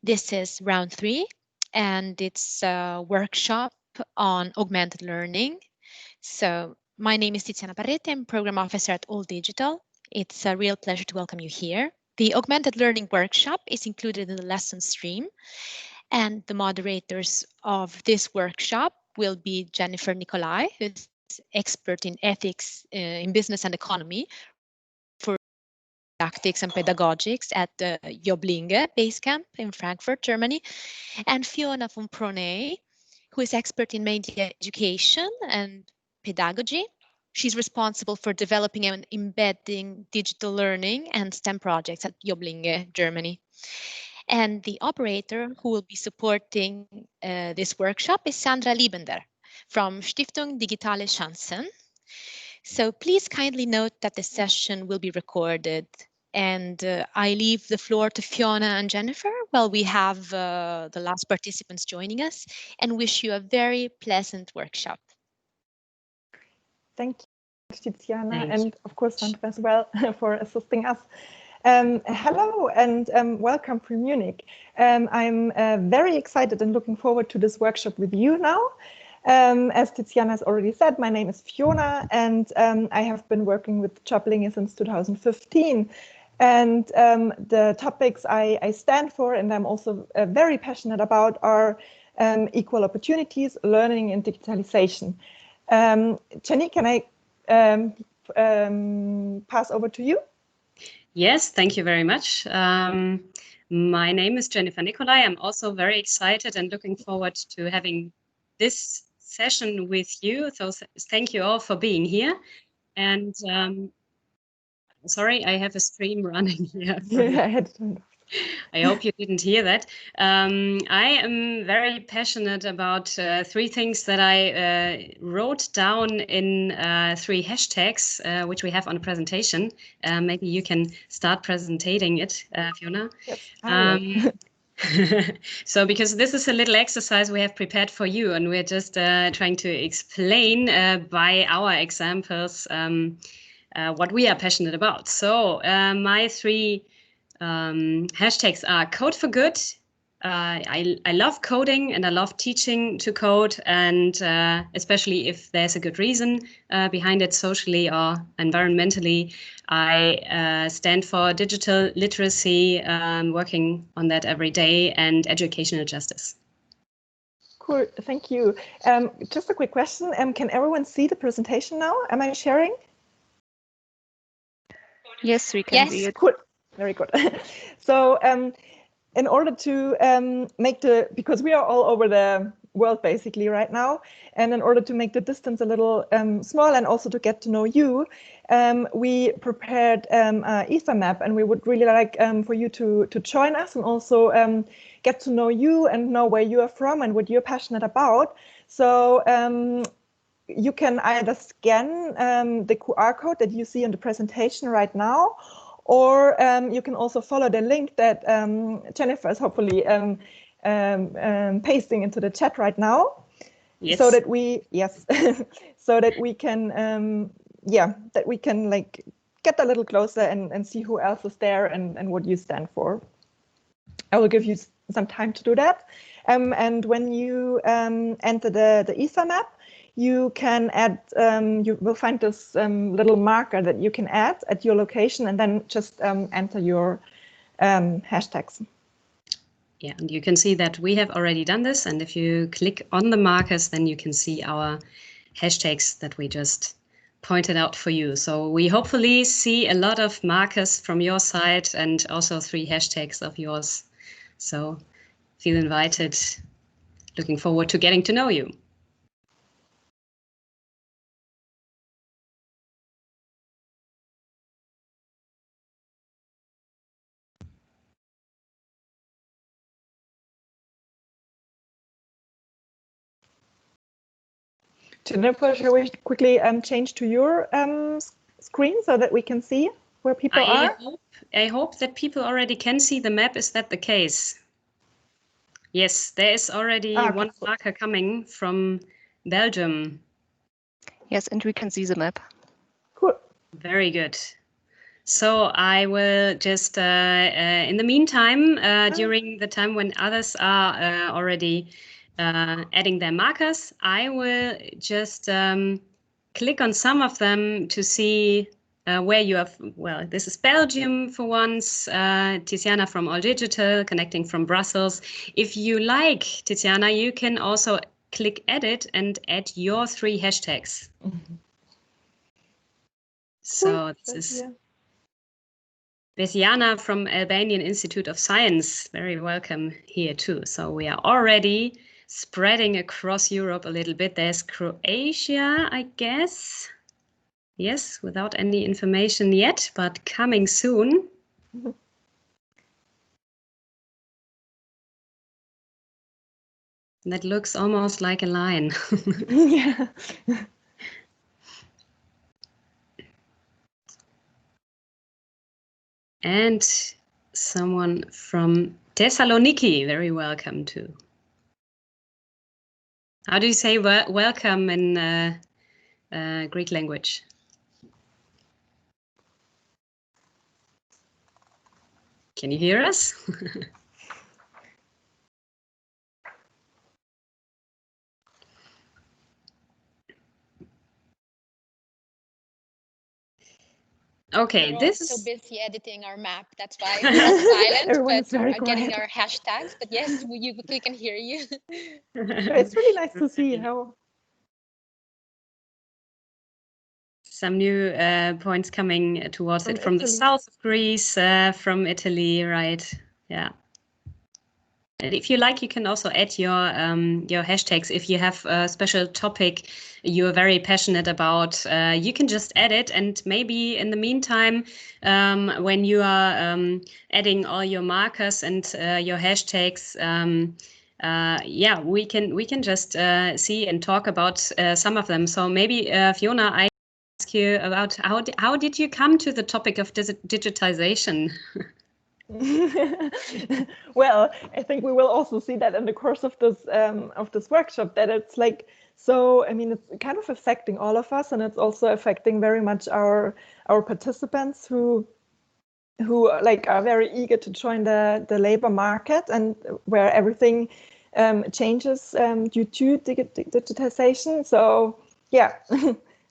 This is round 3, and it's a workshop on augmented learning. So my name is Tiziana Parretti. I'm Program Officer at All Digital. It's a real pleasure to welcome you here. The Augmented Learning workshop is included in the lesson stream, and the moderators of this workshop will be Jennifer Nicolay, who's expert in ethics in business and economy for didactics and pedagogics at the Joblinge base camp in Frankfurt, Germany, and Fiona from Prónay, who is expert in media education and pedagogy. She's responsible for developing and embedding digital learning and STEM projects at Joblinge, Germany. And the operator who will be supporting this workshop is Sandra Liebender from Stiftung Digitale Chancen. So please kindly note that the session will be recorded, and I leave the floor to Fiona and Jennifer while we have the last participants joining us, and wish you a very pleasant workshop. Thank you, Tiziana, and of course Sandra as well for assisting us. Hello and welcome from Munich. I'm very excited and looking forward to this workshop with you now. As Tiziana has already said, my name is Fiona, and I have been working with Joblinge since 2015. And the topics I stand for and I'm also very passionate about are equal opportunities, learning and digitalization. Jenny, can I pass over to you? Yes, thank you very much. My name is Jennifer Nicolay. I'm also very excited and looking forward to having this session with you. So thank you all for being here. And sorry, I have a stream running here. Yeah, I had to turn it off. I hope you didn't hear that. I am very passionate about 3 things that I wrote down in 3 hashtags, which we have on the presentation. Maybe you can start presenting it, Fiona. Yes, So because this is a little exercise we have prepared for you, and we're just trying to explain by our examples what we are passionate about. So my 3 hashtags are Code for Good. I love coding and I love teaching to code, and especially if there's a good reason behind it, socially or environmentally. I stand for digital literacy, working on that every day, and educational justice. Cool, thank you. Just a quick question. Can everyone see the presentation now? Am I sharing? Yes, we can see it. Cool. Very good. So in order to make because we are all over the world basically right now, and in order to make the distance a little small and also to get to know you, we prepared an ether map, and we would really like for you to join us and also get to know you and know where you are from and what you're passionate about. So you can either scan the QR code that you see in the presentation right now, or you can also follow the link that Jennifer is hopefully pasting into the chat right now. Yes. So that we so that we can that we can like get a little closer and see who else is there and what you stand for. I will give you some time to do that. And when you enter the ether map, you can add, you will find this little marker that you can add at your location, and then just enter your hashtags. Yeah, and you can see that we have already done this. And if you click on the markers, then you can see our hashtags that we just pointed out for you. So we hopefully see a lot of markers from your side and also 3 hashtags of yours. So feel invited. Looking forward to getting to know you. Jennifer, shall we quickly change to your screen so that we can see where people are? I hope that people already can see the map. Is that the case? Yes, there is already one marker coming from Belgium. Yes, and we can see the map. Cool. Very good. So I will just, in the meantime, during the time when others are already adding their markers, I will just click on some of them to see where you have, well, this is Belgium for once, Tiziana from All Digital, connecting from Brussels. If you like, Tiziana, you can also click edit and add your 3 hashtags. So this is Besiana from Albanian Institute of Science. Very welcome here too. So we are already spreading across Europe a little bit. There's Croatia, I guess. Yes, without any information yet, but coming soon. That looks almost like a line. Yeah. And someone from Thessaloniki, very welcome too. How do you say welcome in Greek language? Can you hear us? Okay, We're this also is busy editing our map. That's why we're all silent, Everyone's but very we're getting quiet. our hashtags. But yes, we can hear you. It's really nice to see how. Some new points coming towards From it from the Italy. south of Greece, from Italy, right? Yeah. And if you like, you can also add your hashtags. If you have a special topic you're very passionate about, you can just add it. And maybe in the meantime, when you are adding all your markers and your hashtags, yeah, we can just see and talk about some of them. So maybe Fiona, I ask you about how did you come to the topic of digitization? Well, I think we will also see that in the course of this workshop, that it's like, so I mean, it's kind of affecting all of us, and it's also affecting very much our participants who like are very eager to join the labor market, and where everything changes due to digitization. So yeah,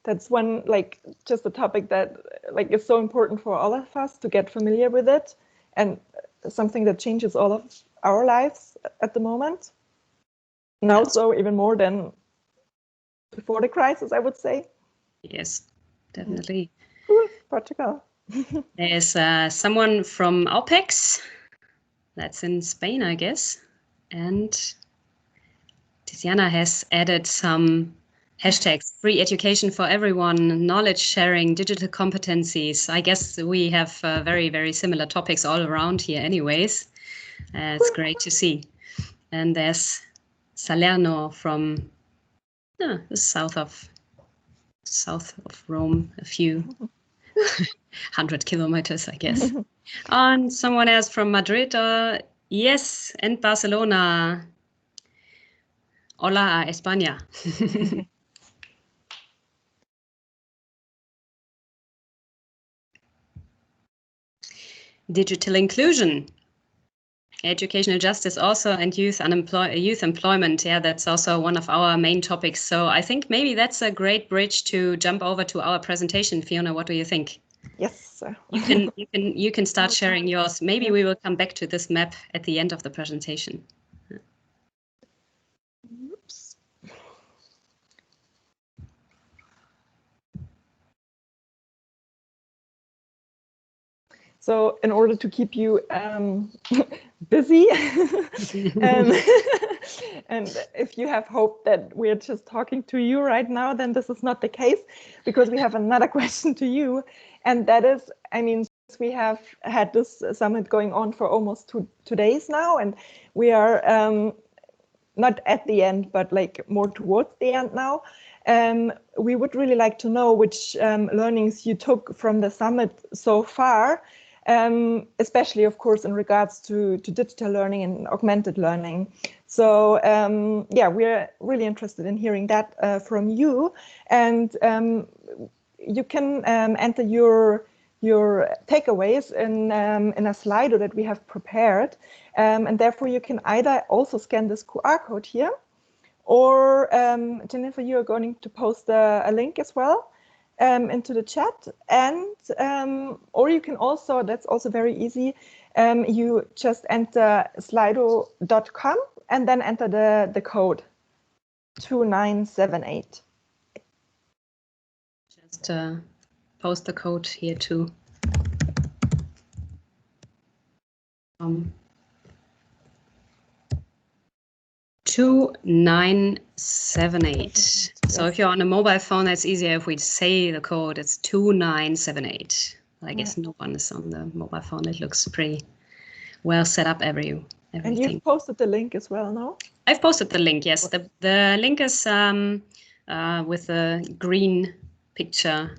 that's one, like, just a topic that like is so important for all of us to get familiar with it, and something that changes all of our lives at the moment. Now, so even more than before the crisis, I would say. Yes, definitely. Cool, Portugal. There's someone from OPEX, that's in Spain, I guess. And Tiziana has added some hashtags: free education for everyone, knowledge sharing, digital competencies. I guess we have very, very similar topics all around here anyways. It's great to see. And there's Salerno from the south of Rome, a few 100 kilometers, I guess. And someone else from Madrid, yes, and Barcelona. Hola, España. Digital inclusion, educational justice also, and youth employment. Yeah, that's also one of our main topics. So I think maybe that's a great bridge to jump over to our presentation. Fiona, what do you think? Yes. You can start sharing yours. Maybe we will come back to this map at the end of the presentation. Oops. So in order to keep you busy, and if you have hope that we're just talking to you right now, then this is not the case, because we have another question to you. And that is, I mean, we have had this summit going on for almost two days now, and we are not at the end, but like more towards the end now. We would really like to know which learnings you took from the summit so far, especially, of course, in regards to digital learning and augmented learning. So yeah, we're really interested in hearing that from you. And you can enter your your takeaways in a Slido that we have prepared. And therefore you can either also scan this QR code here, or Jennifer, you are going to post a link as well into the chat. And or you can also, that's also very easy, you just enter slido.com and then enter the code 2978. Just post the code here too. 2978. So if you're on a mobile phone, that's easier if we say the code. It's 2978. I guess no one is on the mobile phone. It looks pretty well set up. Everything. And you've posted the link as well, no? I've posted the link. Yes, the link is with the green picture,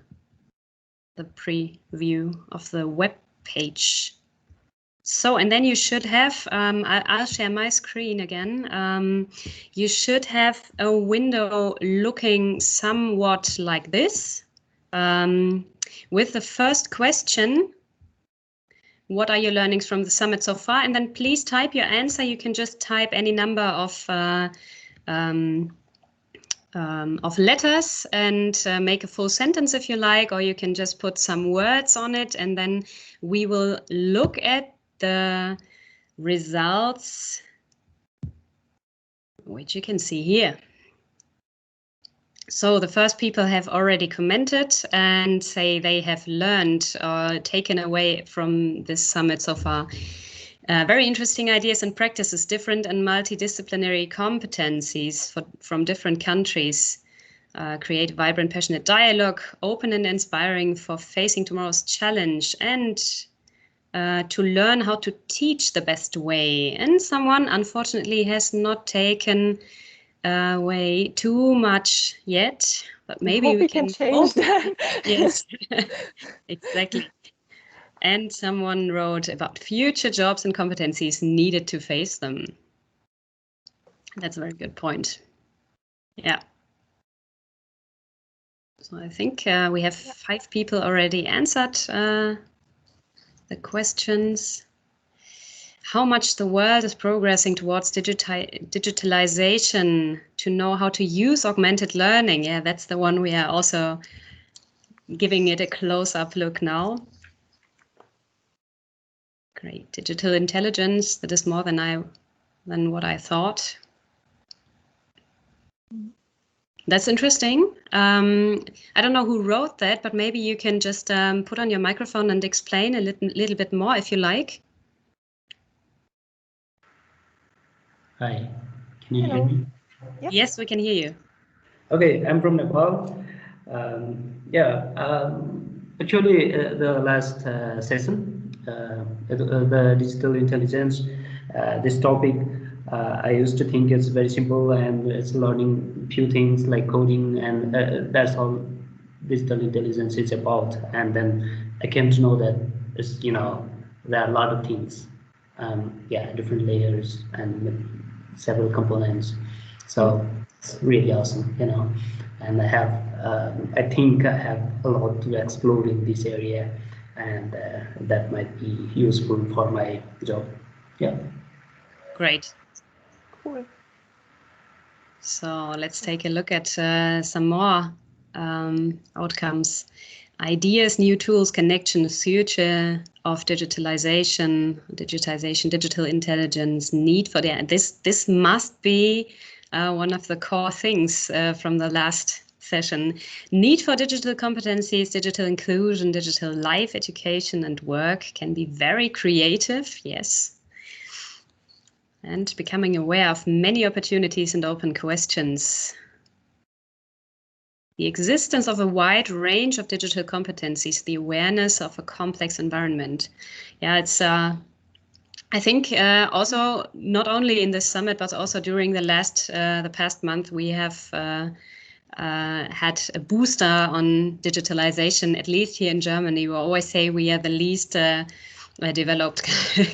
the preview of the web page. So, and then you should have, I'll share my screen again. You should have a window looking somewhat like this, with the first question: what are your learnings from the summit so far? And then please type your answer. You can just type any number of letters and make a full sentence if you like, or you can just put some words on it, and then we will look at the results, which you can see here. So the first people have already commented and say they have learned or taken away from this summit so far. Very interesting ideas and practices, different and multidisciplinary competencies from different countries. Create vibrant, passionate dialogue, open and inspiring for facing tomorrow's challenge, and to learn how to teach the best way. And someone unfortunately has not taken away too much yet, but maybe we can change that. Yes, exactly. And someone wrote about future jobs and competencies needed to face them. That's a very good point. Yeah. So I think we have 5 people already answered the questions. How much the world is progressing towards digitalization, to know how to use augmented learning. Yeah, that's the one we are also giving it a close-up look now. Great. Digital intelligence, that is more than what I thought. That's interesting. I don't know who wrote that, but maybe you can just put on your microphone and explain a little bit more if you like. Hi, can you hear me? Yep. Yes, we can hear you. Okay, I'm from Nepal. Actually, the last session, the digital intelligence, this topic, I used to think it's very simple and it's learning few things like coding, and that's all digital intelligence is about. And then I came to know that it's, there are a lot of things, different layers and several components. So it's really awesome, and I think I have a lot to explore in this area, and that might be useful for my job. Yeah. Great. Cool. So let's take a look at some more outcomes. Ideas, new tools, connections, future of digitalization, digital intelligence, need for this must be one of the core things from the last session. Need for digital competencies, digital inclusion, digital life education and work can be very creative, yes. And becoming aware of many opportunities and open questions. The existence of a wide range of digital competencies, the awareness of a complex environment. Yeah, it's, I think also not only in this summit, but also during the past month, we have had a booster on digitalization, at least here in Germany. We always say we are the least developed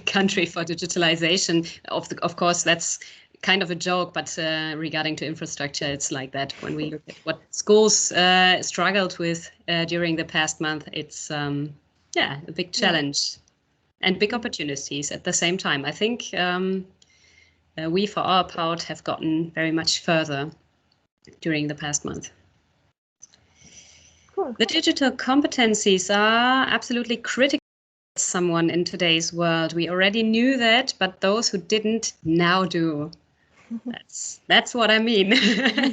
country for digitalization. Of course, that's kind of a joke, but regarding to infrastructure, it's like that. When we look at what schools struggled with during the past month, it's yeah, a big challenge and big opportunities at the same time. I think we, for our part, have gotten very much further during the past month. Cool. The digital competencies are absolutely critical for someone in today's world. We already knew that, but those who didn't now do. That's what I mean.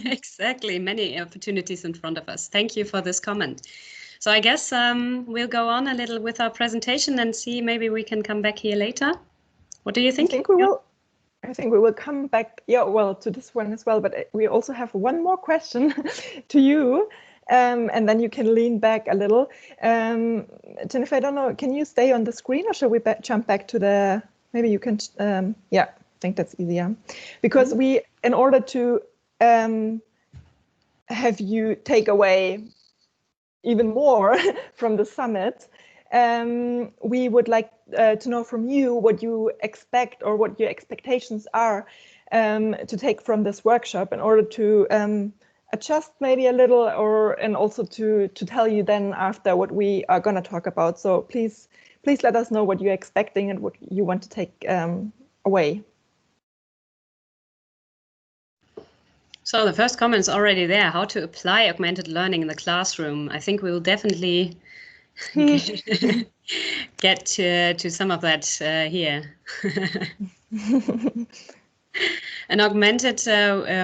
Exactly. Many opportunities in front of us. Thank you for this comment. So I guess we'll go on a little with our presentation and see, maybe we can come back here later. What do you think? I think we will come back, to this one as well, but we also have one more question to you, and then you can lean back a little. Jennifer, I don't know, can you stay on the screen, or shall we jump back to the, maybe you can, I think that's easier. Because in order to have you take away even more from the summit, we would like to know from you what you expect, or what your expectations are to take from this workshop, in order to adjust maybe a little, and also to tell you then after what we are going to talk about. So please let us know what you're expecting and what you want to take away. So the first comment is already there: how to apply augmented learning in the classroom. I think we will definitely get to some of that here. An augmented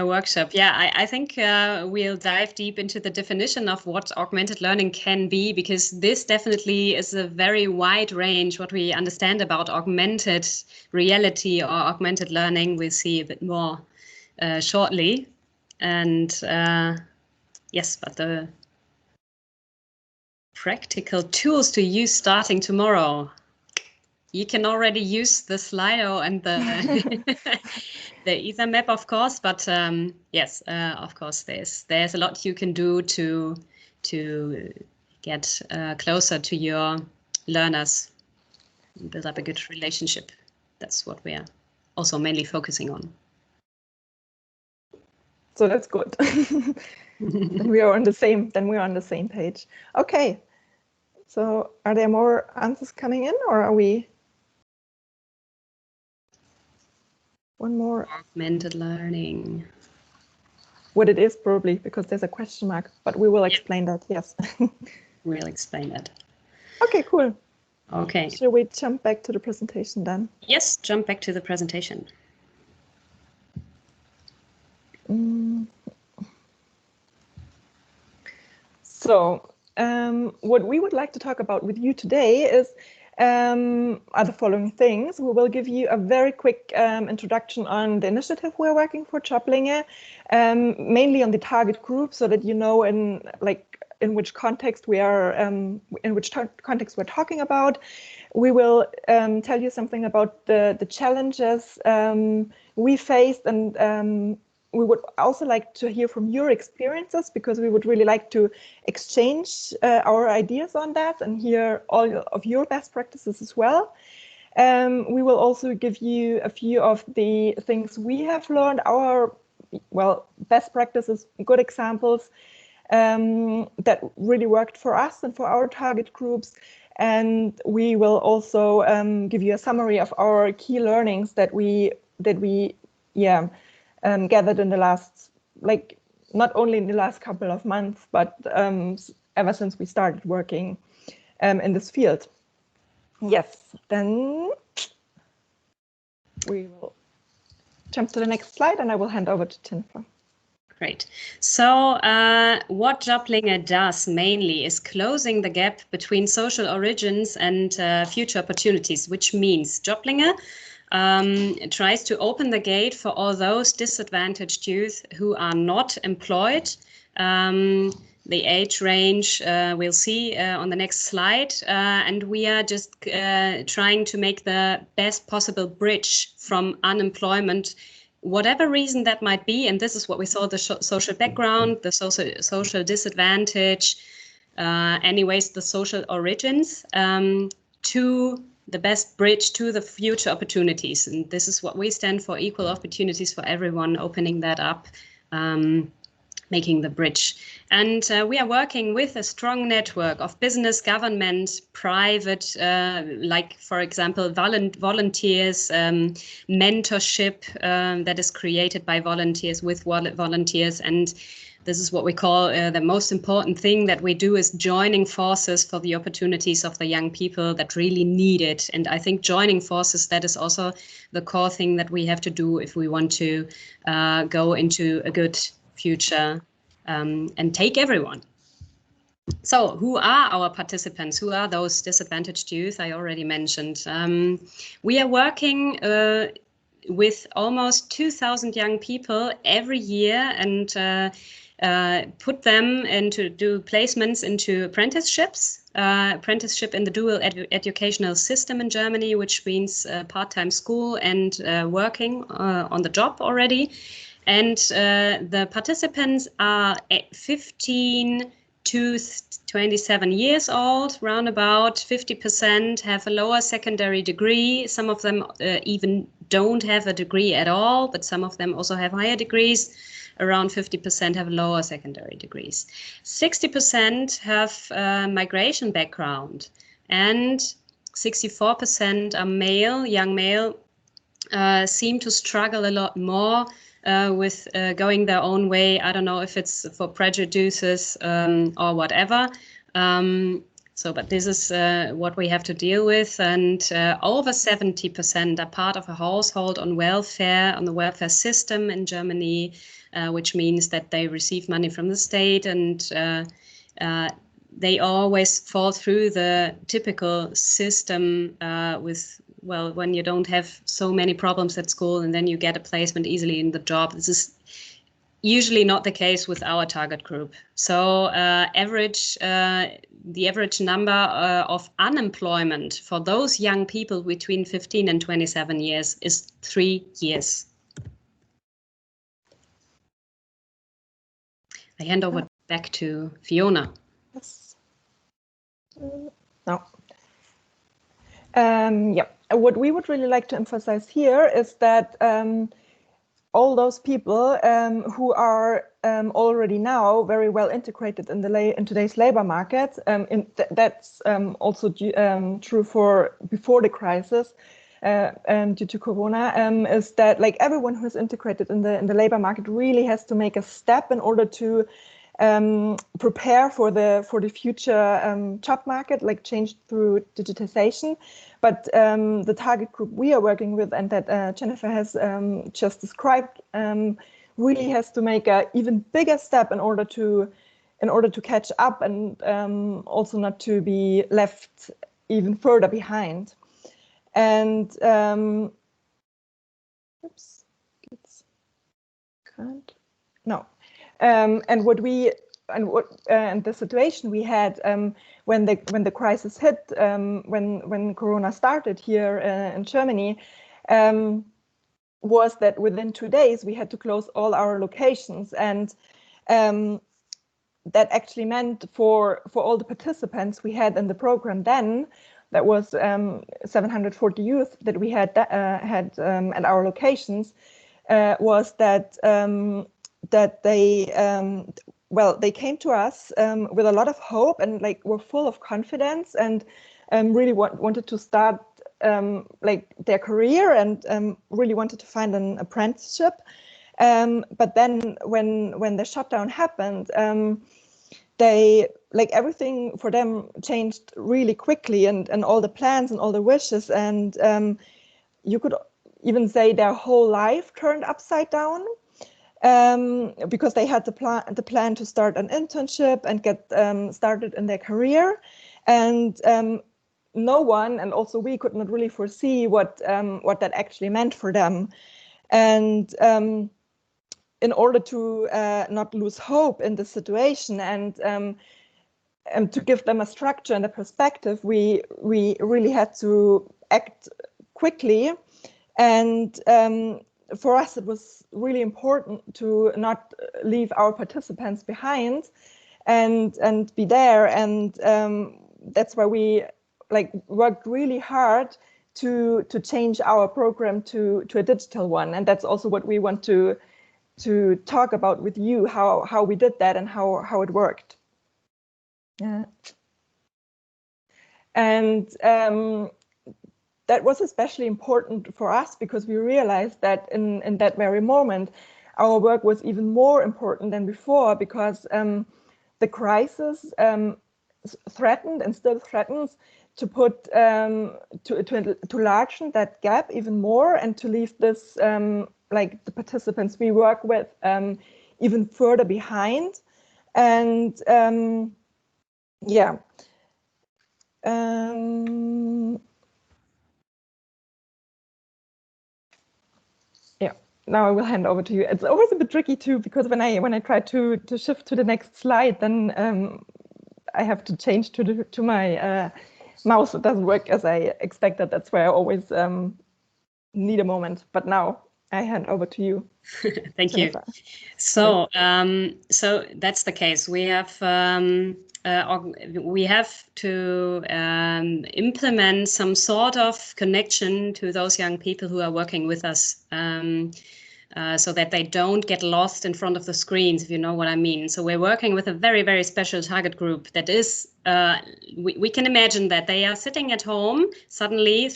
workshop. Yeah, I think we'll dive deep into the definition of what augmented learning can be, because this definitely is a very wide range what we understand about augmented reality or augmented learning. We'll see a bit more shortly. And yes, but the practical tools to use starting tomorrow. You can already use the Slido and the the Ether map, of course, but yes, of course, there's a lot you can do to get closer to your learners and build up a good relationship. That's what we are also mainly focusing on. So that's good. Then we are on the same page. Okay. So are there more answers coming in, or are we? One more. Augmented learning. What it is, probably, because there's a question mark, but we will explain that. Yes. We'll explain that. Okay, cool. Okay. Shall we jump back to the presentation then? Yes, jump back to the presentation. So what we would like to talk about with you today is are the following things. We will give you a very quick introduction on the initiative we're working for, Joblinge, mainly on the target group, so that you know in which context we are, in which context we're talking about. We will tell you something about the challenges we faced, and we would also like to hear from your experiences, because we would really like to exchange our ideas on that and hear all of your best practices as well. We will also give you a few of the things we have learned, our best practices, good examples that really worked for us and for our target groups. And we will also give you a summary of our key learnings that we gathered in the last, not only in the last couple of months, but ever since we started working in this field. Yes, then we will jump to the next slide, and I will hand over to Jennifer. Great. So what Joblinge does mainly is closing the gap between social origins and future opportunities, which means Joblinge tries to open the gate for all those disadvantaged youth who are not employed. The age range we'll see on the next slide, and we are just trying to make the best possible bridge from unemployment, whatever reason that might be, and this is what we saw: the social background, the social disadvantage, anyways, the social origins, to the best bridge to the future opportunities. And this is what we stand for: equal opportunities for everyone, opening that up making the bridge. And we are working with a strong network of business, government, private, like, for example, volunteers, mentorship that is created by volunteers with volunteers. And this is what we call the most important thing that we do is joining forces for the opportunities of the young people that really need it. And I think joining forces, that is also the core thing that we have to do if we want to go into a good future and take everyone. So who are our participants? Who are those disadvantaged youth I already mentioned? We are working with almost 2,000 young people every year and put them into do placements into apprenticeships, apprenticeship in the dual educational system in Germany, which means part-time school and working on the job already. And the participants are 15 to 27 years old, round about 50% have a lower secondary degree. Some of them even don't have a degree at all, but some of them also have higher degrees. Around 50% have lower secondary degrees. 60% have migration background, and 64% are male, young male, seem to struggle a lot more with going their own way. I don't know if it's for prejudices or whatever. But this is what we have to deal with. And over 70% are part of a household on welfare, on the welfare system in Germany, which means that they receive money from the state, and they always fall through the typical system with, well, when you don't have so many problems at school and then you get a placement easily in the job. This is usually not the case with our target group. So the average number of unemployment for those young people between 15 and 27 years is 3 years. I hand over back to Fiona. Yes. No. Yeah. What we would really like to emphasize here is that all those people who are already now very well integrated in today's labor market, that's also true for before the crisis due to Corona, is that like everyone who is integrated in the labor market really has to make a step in order to prepare for the future job market, like change through digitization. But the target group we are working with, and that Jennifer has just described, really has to make an even bigger step in order to catch up and also not to be left even further behind. And oops, it's can't no. And the situation we had when the crisis hit, when Corona started here in Germany, was that within 2 days we had to close all our locations, and that actually meant for all the participants we had in the program then, that was 740 youth that we had at our locations, was that they came to us with a lot of hope and like were full of confidence and really wanted to start like their career and really wanted to find an apprenticeship. But then when the shutdown happened, they like everything for them changed really quickly, and all the plans and all the wishes, and you could even say their whole life turned upside down. Because they had the plan to start an internship and get started in their career, and no one, and also we, could not really foresee what that actually meant for them. And in order to not lose hope in the situation and to give them a structure and a perspective, we really had to act quickly. And for us, it was really important to not leave our participants behind and be there. And that's why we like worked really hard to change our program to a digital one. And that's also what we want to to talk about with you how we did that and how it worked. Yeah. And that was especially important for us because we realized that in that very moment, our work was even more important than before, because the crisis threatened and still threatens to put to largen that gap even more, and to leave this like the participants we work with even further behind. And yeah. Yeah, now I will hand over to you. It's always a bit tricky too, because when I try to shift to the next slide, then I have to change to my mouse. It doesn't work as I expected. That's why I always need a moment. But now I hand over to you. Thank you. So so that's the case. We have to implement some sort of connection to those young people who are working with us, so that they don't get lost in front of the screens, if you know what I mean. So we're working with a very, very special target group that is, we can imagine that they are sitting at home suddenly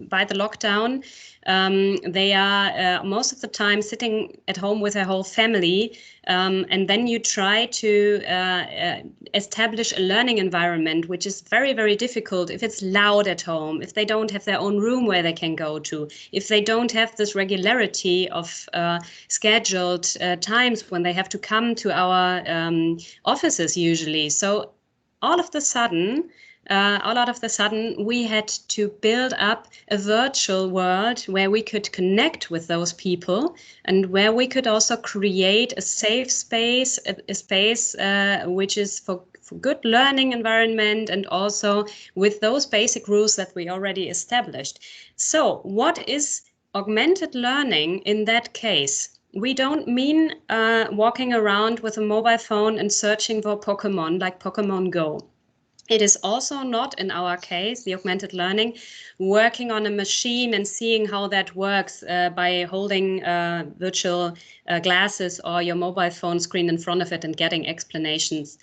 by the lockdown. They are most of the time sitting at home with their whole family, and then you try to establish a learning environment, which is very, very difficult if it's loud at home, if they don't have their own room where they can go to, if they don't have this regularity of scheduled times when they have to come to our offices usually. So all of a sudden, we had to build up a virtual world where we could connect with those people, and where we could also create a safe space, a space which is for good learning environment, and also with those basic rules that we already established. So what is augmented learning in that case? We don't mean walking around with a mobile phone and searching for Pokemon like Pokemon Go. It is also not, in our case, the augmented learning, working on a machine and seeing how that works by holding virtual glasses or your mobile phone screen in front of it and getting explanations.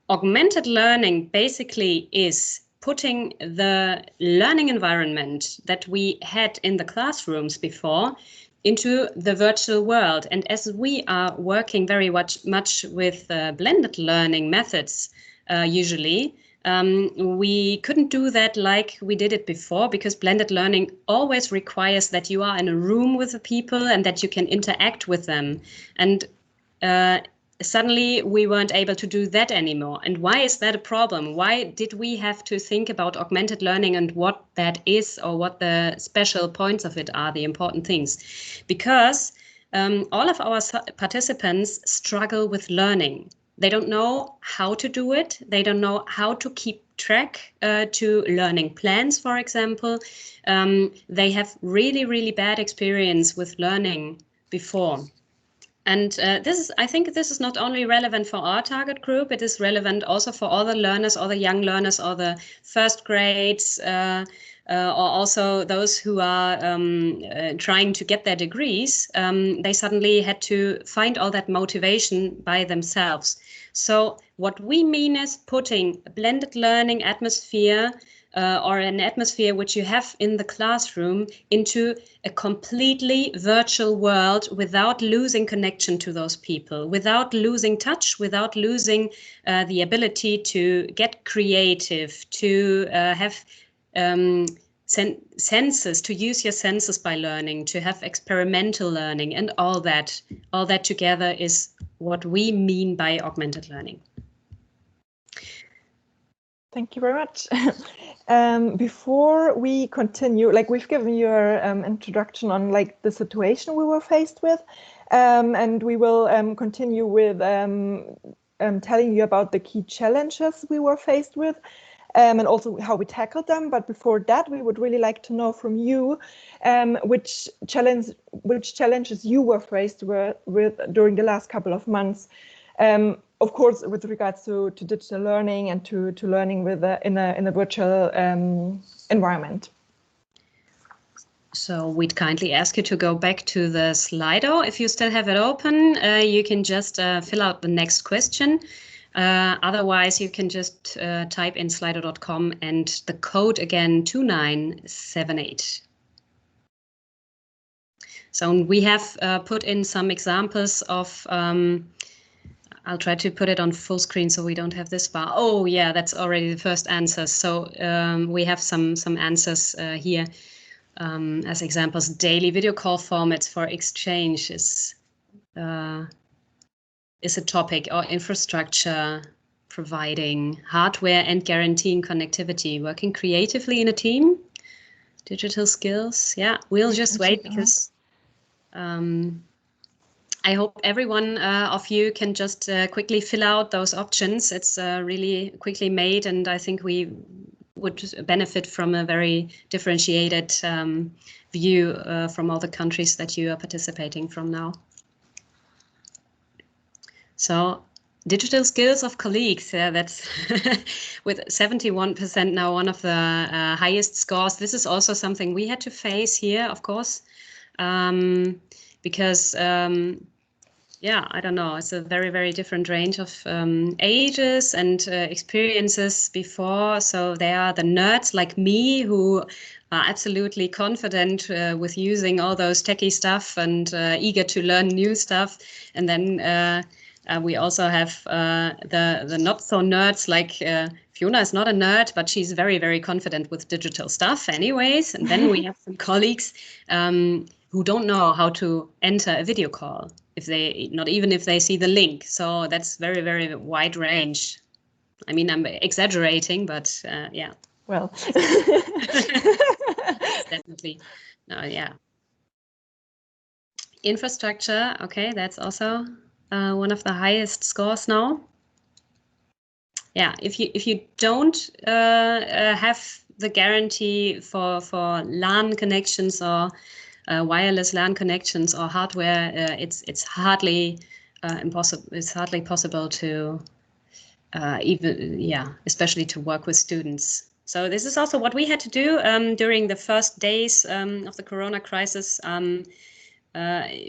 Augmented learning basically is putting the learning environment that we had in the classrooms before into the virtual world. And as we are working very much with blended learning methods usually, we couldn't do that like we did it before, because blended learning always requires that you are in a room with the people and that you can interact with them. And suddenly we weren't able to do that anymore. And why is that a problem? Why did we have to think about augmented learning and what that is, or what the special points of it are, the important things? Because all of our participants struggle with learning. They don't know how to do it. They don't know how to keep track to learning plans, for example. They have really, really bad experience with learning before. And I think this is not only relevant for our target group, it is relevant also for all the learners, all the young learners, all the first grades, or also those who are trying to get their degrees. They suddenly had to find all that motivation by themselves. So what we mean is putting a blended learning atmosphere or an atmosphere which you have in the classroom into a completely virtual world without losing connection to those people, without losing touch, without losing the ability to get creative, to have senses, to use your senses by learning, to have experimental learning, and all that together is what we mean by augmented learning. Thank you very much. Before we continue, like we've given you an introduction on like the situation we were faced with, and we will continue with telling you about the key challenges we were faced with, and also how we tackled them. But before that, we would really like to know from you which challenges you were faced with during the last couple of months. Of course, with regards to digital learning and to learning with in a virtual environment. So we'd kindly ask you to go back to the Slido. If you still have it open, you can just fill out the next question. Otherwise, you can just type in slido.com and the code again, 2978. So we have put in some examples of, I'll try to put it on full screen so we don't have this bar. Oh yeah, that's already the first answer. So we have some answers here. As examples, daily video call formats for exchange is a topic, or infrastructure providing, hardware and guaranteeing connectivity, working creatively in a team, digital skills. Yeah, we'll just wait because I hope everyone of you can just quickly fill out those options. It's really quickly made, and I think we would benefit from a very differentiated view from all the countries that you are participating from now. So digital skills of colleagues, that's with 71% now one of the highest scores. This is also something we had to face here, of course, because yeah, I don't know. It's a very, very different range of ages and experiences before. So they are the nerds like me who are absolutely confident with using all those techie stuff and eager to learn new stuff. And then we also have the not so nerds like Fiona is not a nerd, but she's very, very confident with digital stuff anyways. And then we have some colleagues who don't know how to enter a video call, not even if they see the link. So that's very, very wide range. I mean, I'm exaggerating, but yeah. Well, definitely. No, yeah. Infrastructure, okay, that's also one of the highest scores now. Yeah, if you don't have the guarantee for LAN connections or wireless LAN connections or hardware, it's hardly impossible. It's hardly possible to especially to work with students. So this is also what we had to do during the first days of the Corona crisis.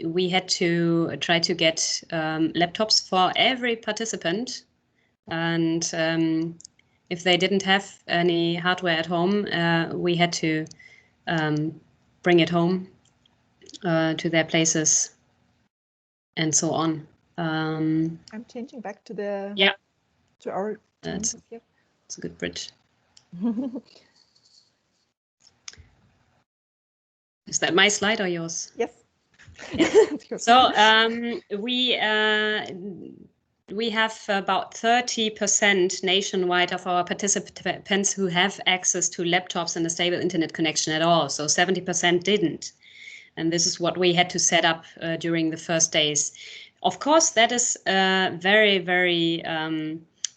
We had to try to get laptops for every participant, and if they didn't have any hardware at home, we had to bring it home to their places and so on. I'm changing back to the to our. It's a good bridge. Is that my slide or yours? Yes. Yeah. So we have about 30% nationwide of our participants who have access to laptops and a stable internet connection at all. So 70% didn't. And this is what we had to set up during the first days. Of course, that is a very, very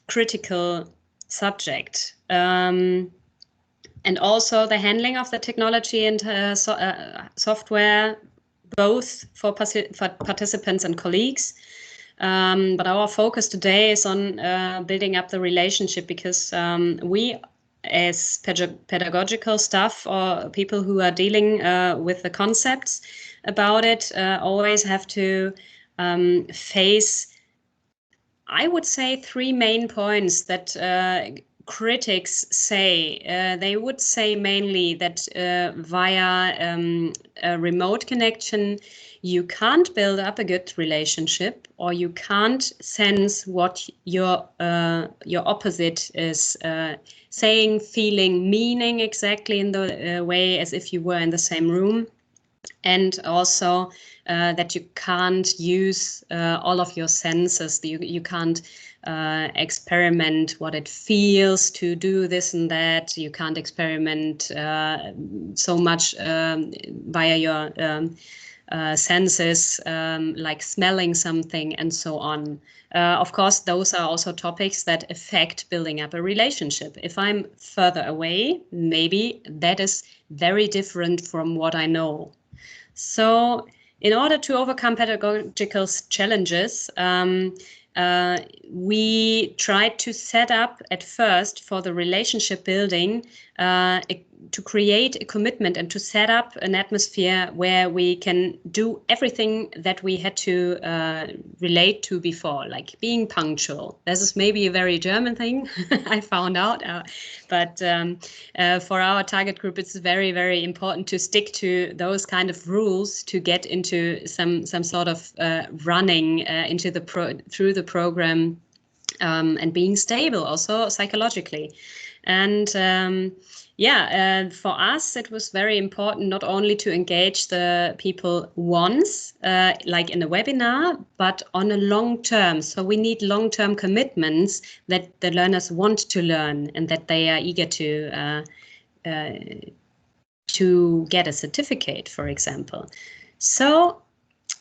critical subject. And also the handling of the technology and software, both for participants and colleagues. But our focus today is on building up the relationship, because we, as pedagogical staff or people who are dealing with the concepts about it, always have to face, I would say, three main points that critics say. They would say mainly that via a remote connection, you can't build up a good relationship, or you can't sense what your opposite is saying, feeling, meaning exactly in the way as if you were in the same room. And also that you can't use all of your senses. You can't experiment what it feels to do this and that. You can't experiment so much via your senses, like smelling something and so on. Of course, those are also topics that affect building up a relationship. If I'm further away, maybe that is very different from what I know. So in order to overcome pedagogical challenges, we tried to set up at first for the relationship building to create a commitment and to set up an atmosphere where we can do everything that we had to relate to before, like being punctual. This is maybe a very German thing, I found out, but for our target group, it's very, very important to stick to those kind of rules to get into some sort of running into through the program, and being stable also psychologically. And for us, it was very important not only to engage the people once, like in a webinar, but on a long term. So we need long-term commitments that the learners want to learn and that they are eager to get a certificate, for example. So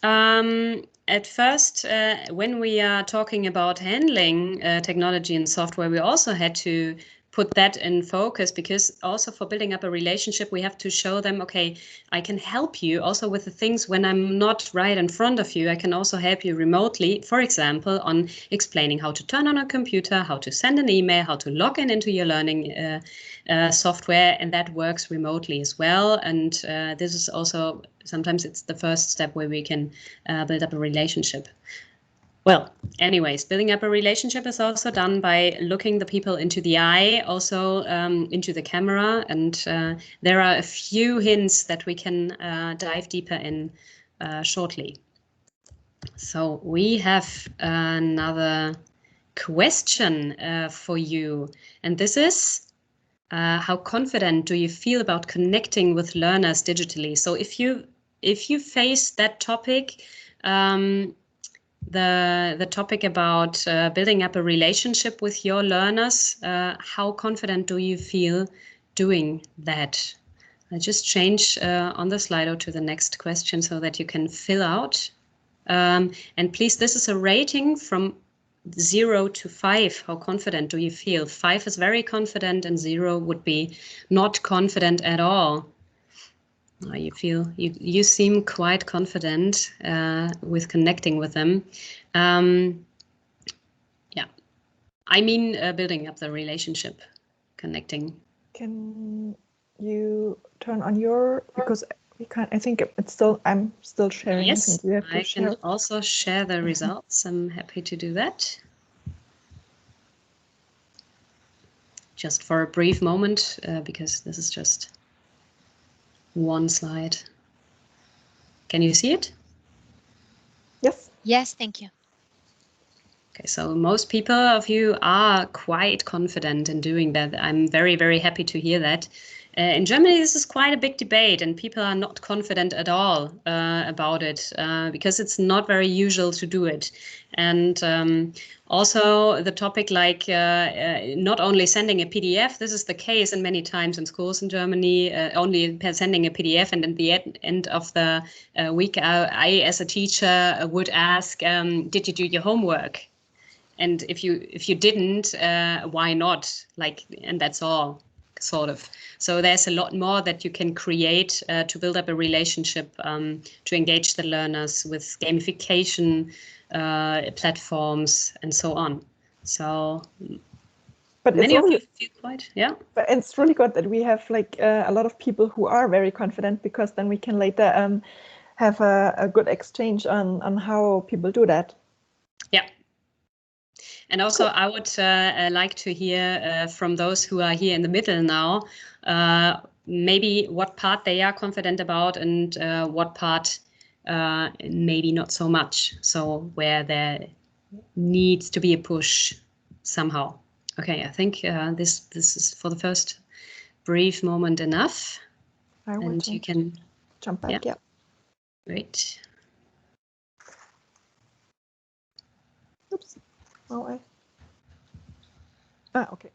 at first, when we are talking about handling technology and software, we also had to put that in focus, because also for building up a relationship, we have to show them, okay, I can help you also with the things when I'm not right in front of you. I can also help you remotely, for example, on explaining how to turn on a computer, how to send an email, how to log in into your learning software, and that works remotely as well. And this is also, sometimes it's the first step where we can build up a relationship. Well, anyways, building up a relationship is also done by looking the people into the eye, also into the camera. And there are a few hints that we can dive deeper in shortly. So we have another question for you. And this is, how confident do you feel about connecting with learners digitally? So if you face that topic, the topic about building up a relationship with your learners, how confident do you feel doing that? I just change on the Slido to the next question so that you can fill out. And please, this is a rating from 0 to 5. How confident do you feel? 5 is very confident and 0 would be not confident at all. You seem quite confident with connecting with them. I mean building up the relationship, connecting. Can you turn on your, because we can't, I think it's still, I'm still sharing. Yes, I share. can also share the results. I'm happy to do that. Just for a brief moment, because this is just one slide. Can you see it? Yes. Yes, thank you. Okay, so most people of you are quite confident in doing that. I'm very, very happy to hear that. In Germany, this is quite a big debate, and people are not confident at all about it because it's not very usual to do it. And also the topic like not only sending a PDF, this is the case in many times in schools in Germany, only sending a PDF, and at the end of the week, I as a teacher would ask, did you do your homework? And if you didn't, why not? Like, and that's all. Sort of. So there's a lot more that you can create to build up a relationship, to engage the learners with gamification platforms and so on. So, but many of you feel quite, yeah. But it's really good that we have like a lot of people who are very confident, because then we can later have a good exchange on how people do that. Yeah. And also, I would like to hear from those who are here in the middle now, maybe what part they are confident about and what part maybe not so much. So where there needs to be a push somehow. Okay, I think this is for the first brief moment enough. And you can jump back. Yeah. Great. Oops. Oh, okay.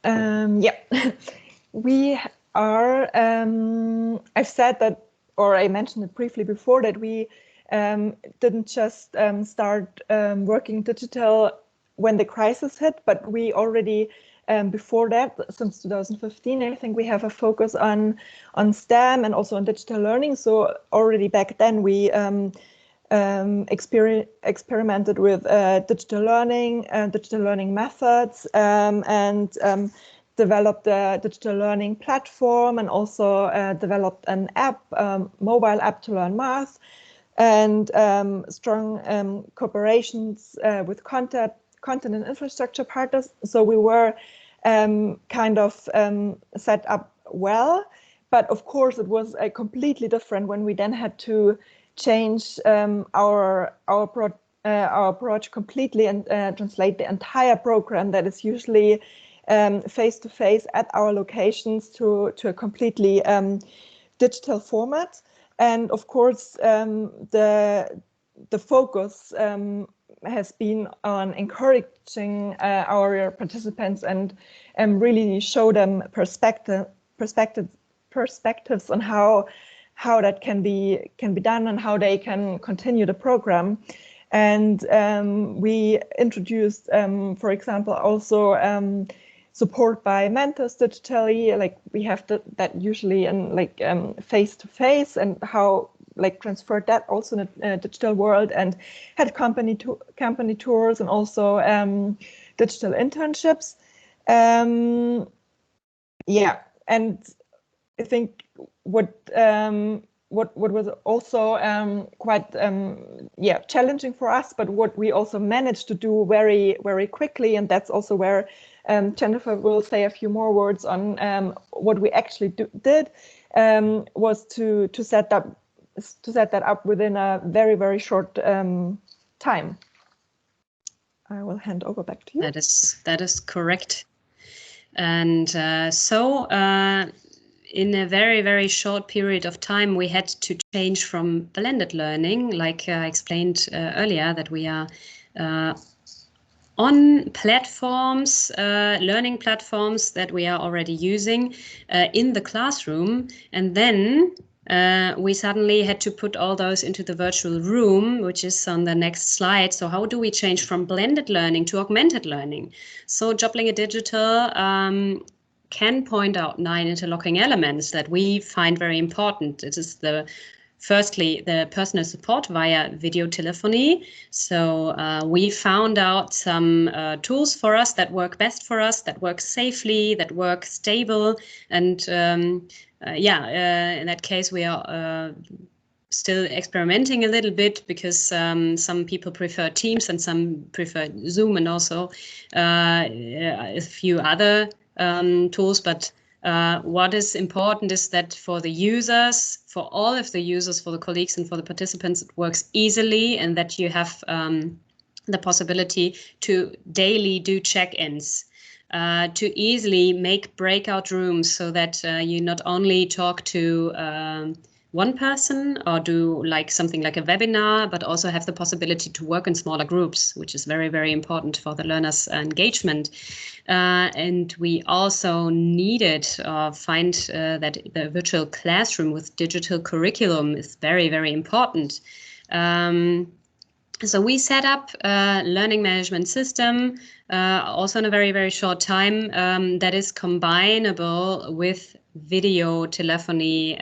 Yeah, we are, I've said that, or I mentioned it briefly before, that we didn't just start working digital when the crisis hit, but we already, before that, since 2015, I think we have a focus on STEM and also on digital learning. So already back then we experimented with digital learning methods, and developed a digital learning platform, and also developed an app, mobile app to learn math, and strong cooperations with content and infrastructure partners. So we were kind of set up well, but of course it was completely different when we then had to change our approach completely and translate the entire program that is usually face-to-face at our locations to a completely digital format. And of course, the focus has been on encouraging our participants and really show them perspectives on how that can be done and how they can continue the program. And we introduced, for example, also support by mentors digitally, like we have that usually in like face-to-face, and how like transferred that also in a digital world, and had company tours and also digital internships. Yeah, and I think what was also quite challenging for us, but what we also managed to do very, very quickly, and that's also where Jennifer will say a few more words on what we actually did, was to set that up within a very, very short time. I will hand over back to you. That is correct. And so in a very, very short period of time, we had to change from blended learning, like I explained earlier, that we are on platforms, learning platforms that we are already using in the classroom. And then we suddenly had to put all those into the virtual room, which is on the next slide. So how do we change from blended learning to augmented learning? So Joblinge Digital can point out 9 interlocking elements that we find very important. It is firstly, the personal support via video telephony. So we found out some tools for us that work best for us, that work safely, that work stable. And in that case, we are still experimenting a little bit, because some people prefer Teams and some prefer Zoom, and also a few other tools. But what is important is that for the users, for all of the users, for the colleagues and for the participants, it works easily, and that you have the possibility to daily do check-ins, to easily make breakout rooms, so that you not only talk to one person or do like something like a webinar, but also have the possibility to work in smaller groups, which is very, very important for the learners' engagement. And we also needed find that the virtual classroom with digital curriculum is very, very important. So we set up a learning management system, also in a very, very short time, that is combinable with video telephony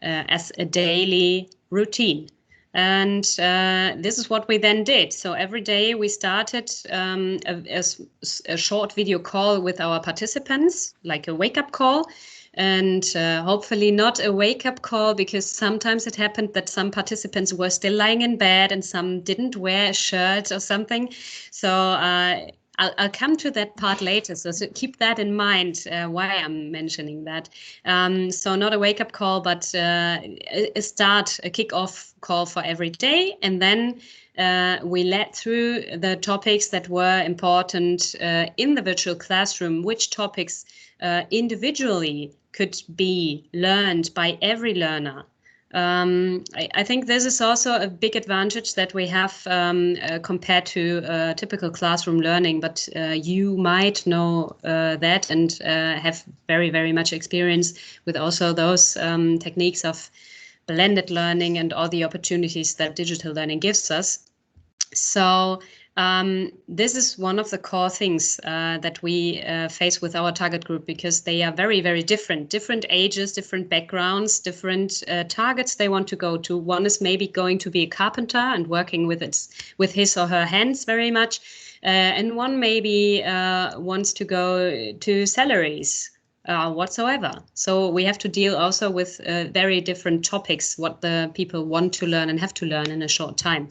as a daily routine. And this is what we then did. So every day we started a short video call with our participants, like a wake-up call. And hopefully not a wake-up call, because sometimes it happened that some participants were still lying in bed and some didn't wear a shirt or something. So I'll come to that part later, so keep that in mind, why I'm mentioning that. So not a wake-up call, but a kick-off call for every day. And then we led through the topics that were important in the virtual classroom, which topics individually could be learned by every learner. I think this is also a big advantage that we have compared to typical classroom learning, but you might know that and have very, very much experience with also those techniques of blended learning and all the opportunities that digital learning gives us. So This is one of the core things that we face with our target group, because they are very, very different ages, different backgrounds, different targets they want to go to. One is maybe going to be a carpenter and working with his or her hands very much. And one maybe wants to go to salaries whatsoever. So we have to deal also with very different topics, what the people want to learn and have to learn in a short time.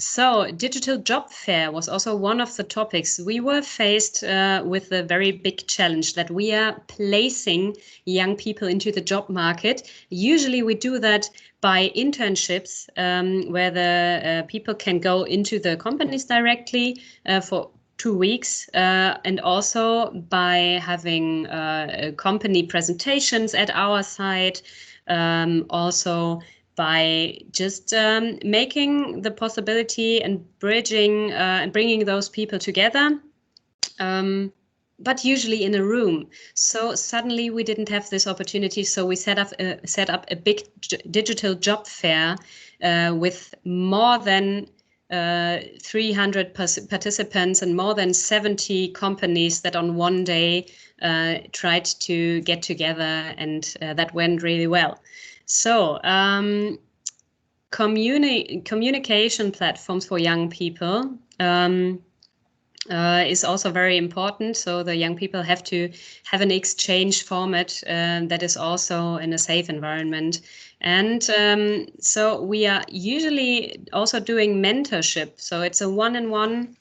So digital job fair was also one of the topics. We were faced with a very big challenge that we are placing young people into the job market. Usually we do that by internships, where the people can go into the companies directly for 2 weeks, and also by having company presentations at our site, also by just making the possibility and bridging and bringing those people together, but usually in a room. So suddenly we didn't have this opportunity. So we set up a big digital job fair with more than 300 participants and more than 70 companies that on one day tried to get together, and that went really well. So communication platforms for young people is also very important. So the young people have to have an exchange format that is also in a safe environment. And so we are usually also doing mentorship. So it's a one-to-one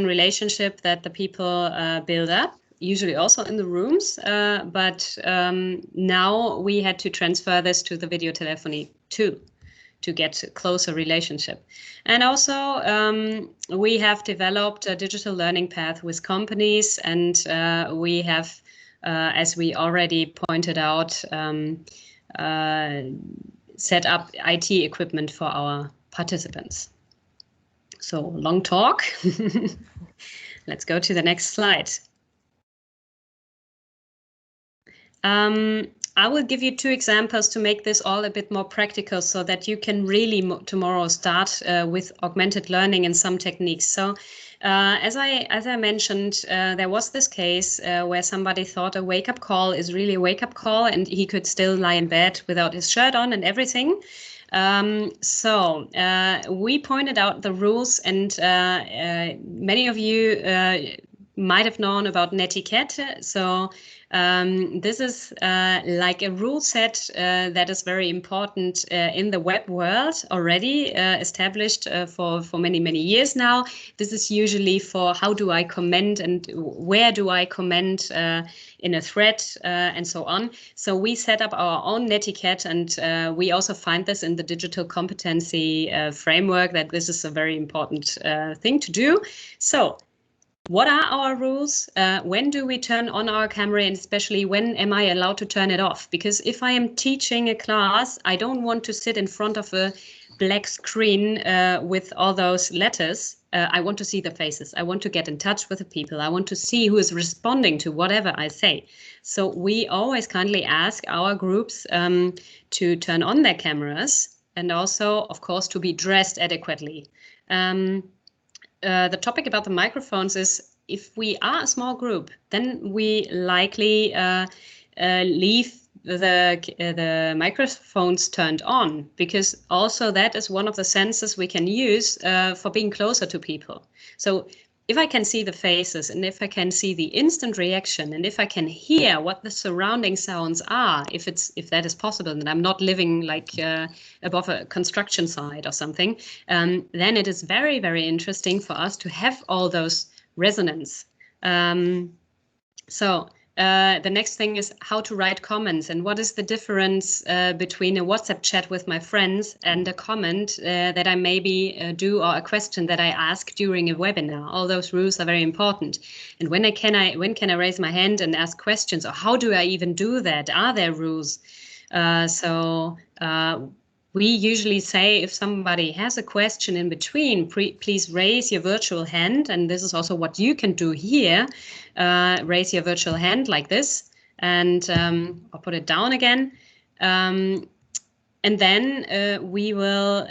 relationship that the people build up, usually also in the rooms. But now we had to transfer this to the video telephony too, to get a closer relationship. And also we have developed a digital learning path with companies, and we have, as we already pointed out, set up IT equipment for our participants. So long talk. Let's go to the next slide. I will give you 2 examples to make this all a bit more practical, so that you can really tomorrow start with augmented learning and some techniques. So as I mentioned, there was this case where somebody thought a wake-up call is really a wake-up call, and he could still lie in bed without his shirt on and everything. So we pointed out the rules, and many of you might have known about netiquette. So this is like a rule set that is very important in the web world, already established for many, many years now. This is usually for how do I comment and where do I comment in a thread and so on. So we set up our own netiquette, and we also find this in the digital competency framework, that this is a very important thing to do. So what are our rules? When do we turn on our camera, and especially when am I allowed to turn it off? Because if I am teaching a class, I don't want to sit in front of a black screen with all those letters. I want to see the faces. I want to get in touch with the people. I want to see who is responding to whatever I say. So we always kindly ask our groups to turn on their cameras, and also, of course, to be dressed adequately. The topic about the microphones is, if we are a small group, then we likely leave the microphones turned on, because also that is one of the senses we can use for being closer to people. So if I can see the faces, and if I can see the instant reaction, and if I can hear what the surrounding sounds are, if that is possible, and I'm not living like above a construction site or something, then it is very, very interesting for us to have all those resonance. The next thing is how to write comments, and what is the difference between a WhatsApp chat with my friends and a comment that I maybe do, or a question that I ask during a webinar. All those rules are very important. And when can I raise my hand and ask questions, or how do I even do that? Are there rules? We usually say, if somebody has a question in between, please raise your virtual hand. And this is also what you can do here. Raise your virtual hand like this, and I'll put it down again. And then we will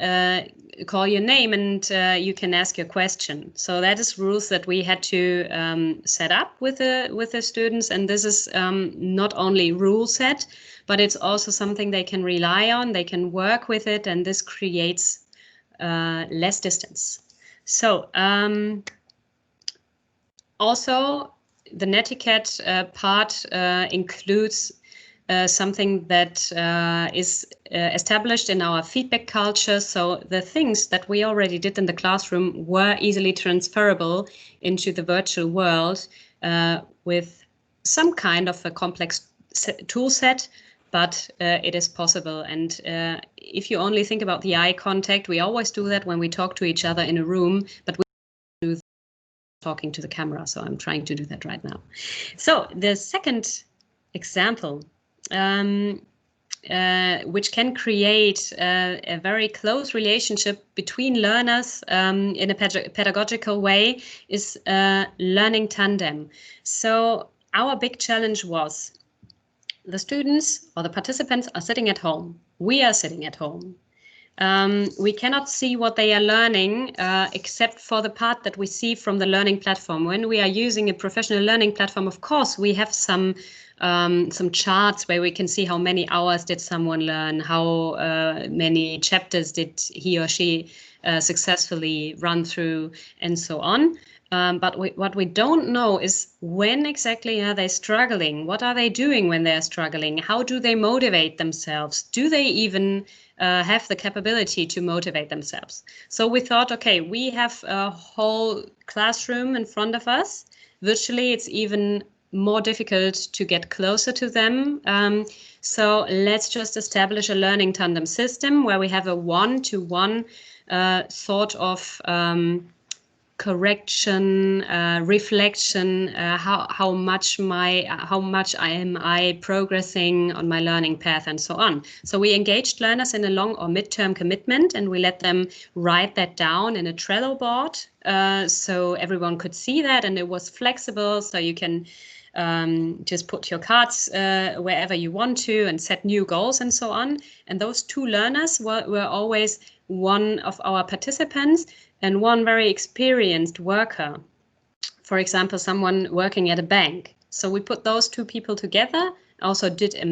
call your name and you can ask your question. So that is rules that we had to set up with the students, and this is not only rule set, but it's also something they can rely on. They can work with it, and this creates less distance. So also the netiquette part includes something that is established in our feedback culture. So the things that we already did in the classroom were easily transferable into the virtual world with some kind of a complex tool set, but it is possible. And if you only think about the eye contact, we always do that when we talk to each other in a room, but we do talking to the camera. So I'm trying to do that right now. So the second example, which can create a very close relationship between learners in a pedagogical way, is learning tandem. So our big challenge was the students or the participants are sitting at home. We are sitting at home. We cannot see what they are learning except for the part that we see from the learning platform. When we are using a professional learning platform, of course, we have some charts where we can see how many hours did someone learn, how many chapters did he or she successfully run through, and so on. But what we don't know is when exactly are they struggling? What are they doing when they're struggling? How do they motivate themselves? Do they even have the capability to motivate themselves? So we thought, okay, we have a whole classroom in front of us. Virtually, it's even more difficult to get closer to them. So let's just establish a learning tandem system where we have a one-to-one sort of correction, reflection, how much am I progressing on my learning path, and so on. So we engaged learners in a long or midterm commitment, and we let them write that down in a Trello board, so everyone could see that, and it was flexible, so you can just put your cards wherever you want to and set new goals and so on. And those two learners were always one of our participants and one very experienced worker. For example, someone working at a bank. So we put those two people together, also did a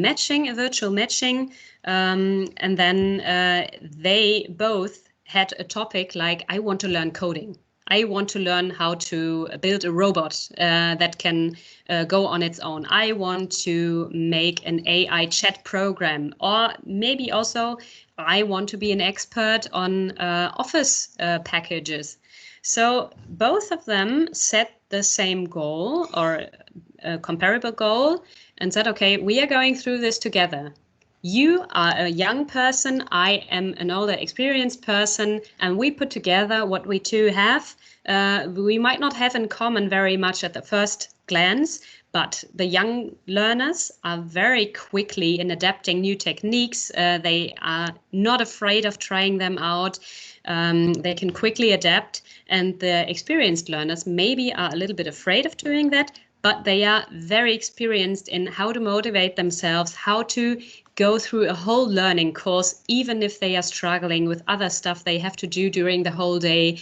virtual matching, and then they both had a topic like, I want to learn coding. I want to learn how to build a robot that can go on its own. I want to make an AI chat program, or maybe also I want to be an expert on Office packages. So both of them set the same goal or a comparable goal and said, okay, we are going through this together. You are a young person, I am an older, experienced person, and we put together what we two have. We might not have in common very much at the first glance, but the young learners are very quickly in adapting new techniques. They are not afraid of trying them out. They can quickly adapt, and the experienced learners maybe are a little bit afraid of doing that, but they are very experienced in how to motivate themselves, how to go through a whole learning course, even if they are struggling with other stuff they have to do during the whole day,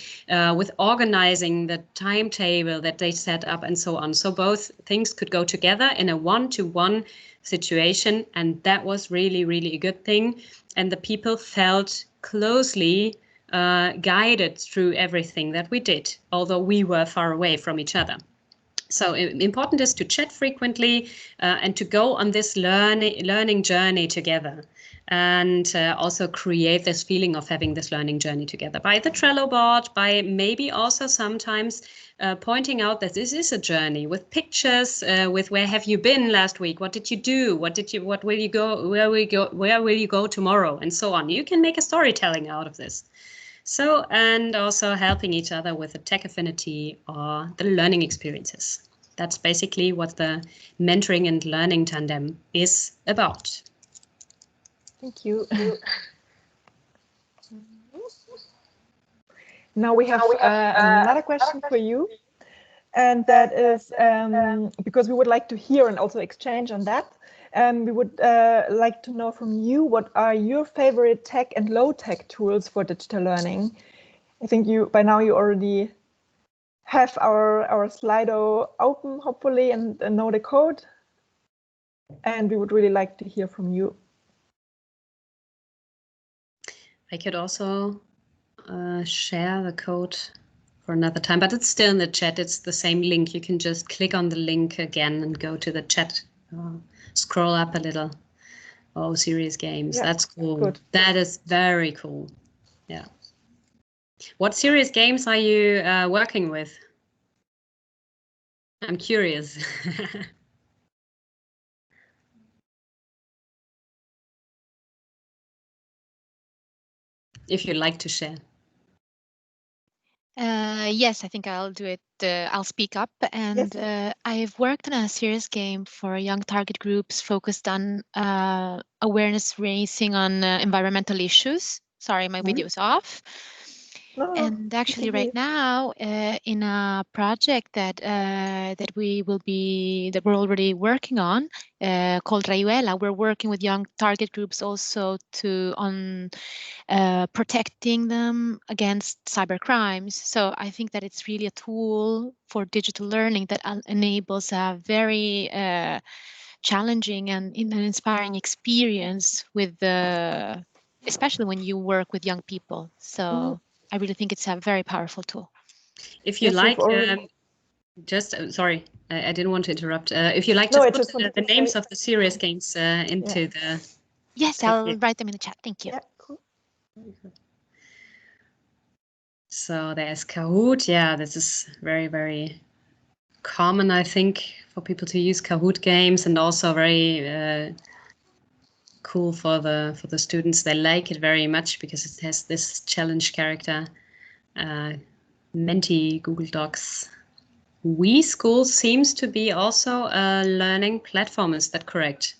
with organizing the timetable that they set up and so on. So both things could go together in a one-to-one situation, and that was really, really a good thing. And the people felt closely guided through everything that we did, although we were far away from each other. So important is to chat frequently and to go on this learning journey together, and also create this feeling of having this learning journey together by the Trello board, by maybe also sometimes pointing out that this is a journey with pictures, with where have you been last week, what did you do, what will you go, where will you go tomorrow, and so on. You can make a storytelling out of this. So, and also helping each other with the tech affinity or the learning experiences. That's basically what the mentoring and learning tandem is about. Thank you. Now we have another question for you. And that is because we would like to hear and also exchange on that. We would like to know from you, what are your favorite tech and low-tech tools for digital learning? I think by now you already have our Slido open, hopefully, and know the code. And we would really like to hear from you. I could also share the code for another time, but it's still in the chat. It's the same link. You can just click on the link again and go to the chat. Scroll up a little. Oh, serious games. Yeah, that's cool. Good. That is very cool. Yeah. What serious games are you working with? I'm curious. If you'd like to share. Yes, I think I'll do it. I'll speak up. And yes. I've worked on a serious game for young target groups focused on awareness raising on environmental issues. Sorry, my video is off. No, and actually, right now, in a project that we're already working on, called Rayuela, we're working with young target groups also on protecting them against cyber crimes. So I think that it's really a tool for digital learning that enables a very challenging and inspiring experience with especially when you work with young people. So I really think it's a very powerful tool. If you like, sorry, I didn't want to interrupt. If you like, just put the names of the serious games into the... Yes, I'll write them in the chat. Thank you. Yeah, cool. So there's Kahoot. Yeah, this is very, very common, I think, for people to use Kahoot games, and also very cool for the students. They like it very much because it has this challenge character. Menti, Google Docs. WeSchool seems to be also a learning platform. Is that correct?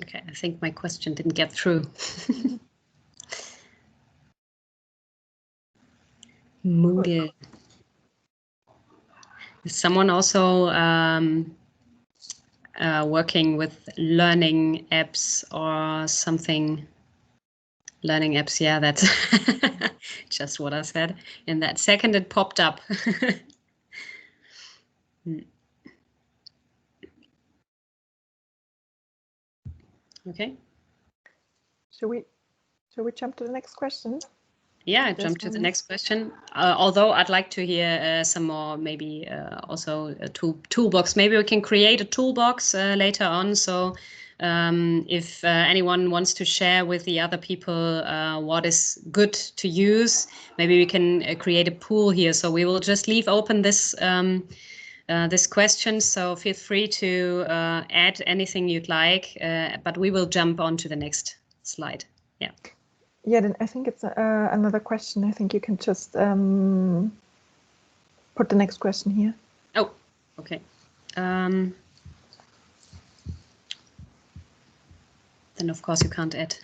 Okay, I think my question didn't get through. Moodle. Is someone also working with learning apps or something? Learning apps, yeah, that's just what I said. In that second, it popped up. Okay. Shall we jump to the next question? Yeah, jump to the next question. Although I'd like to hear some more, maybe also a toolbox. Maybe we can create a toolbox later on. So if anyone wants to share with the other people what is good to use, maybe we can create a pool here. So we will just leave open this this question. So feel free to add anything you'd like, but we will jump on to the next slide. Yeah. Yeah, then I think it's another question. I think you can just put the next question here. Oh, okay. Then of course you can't add.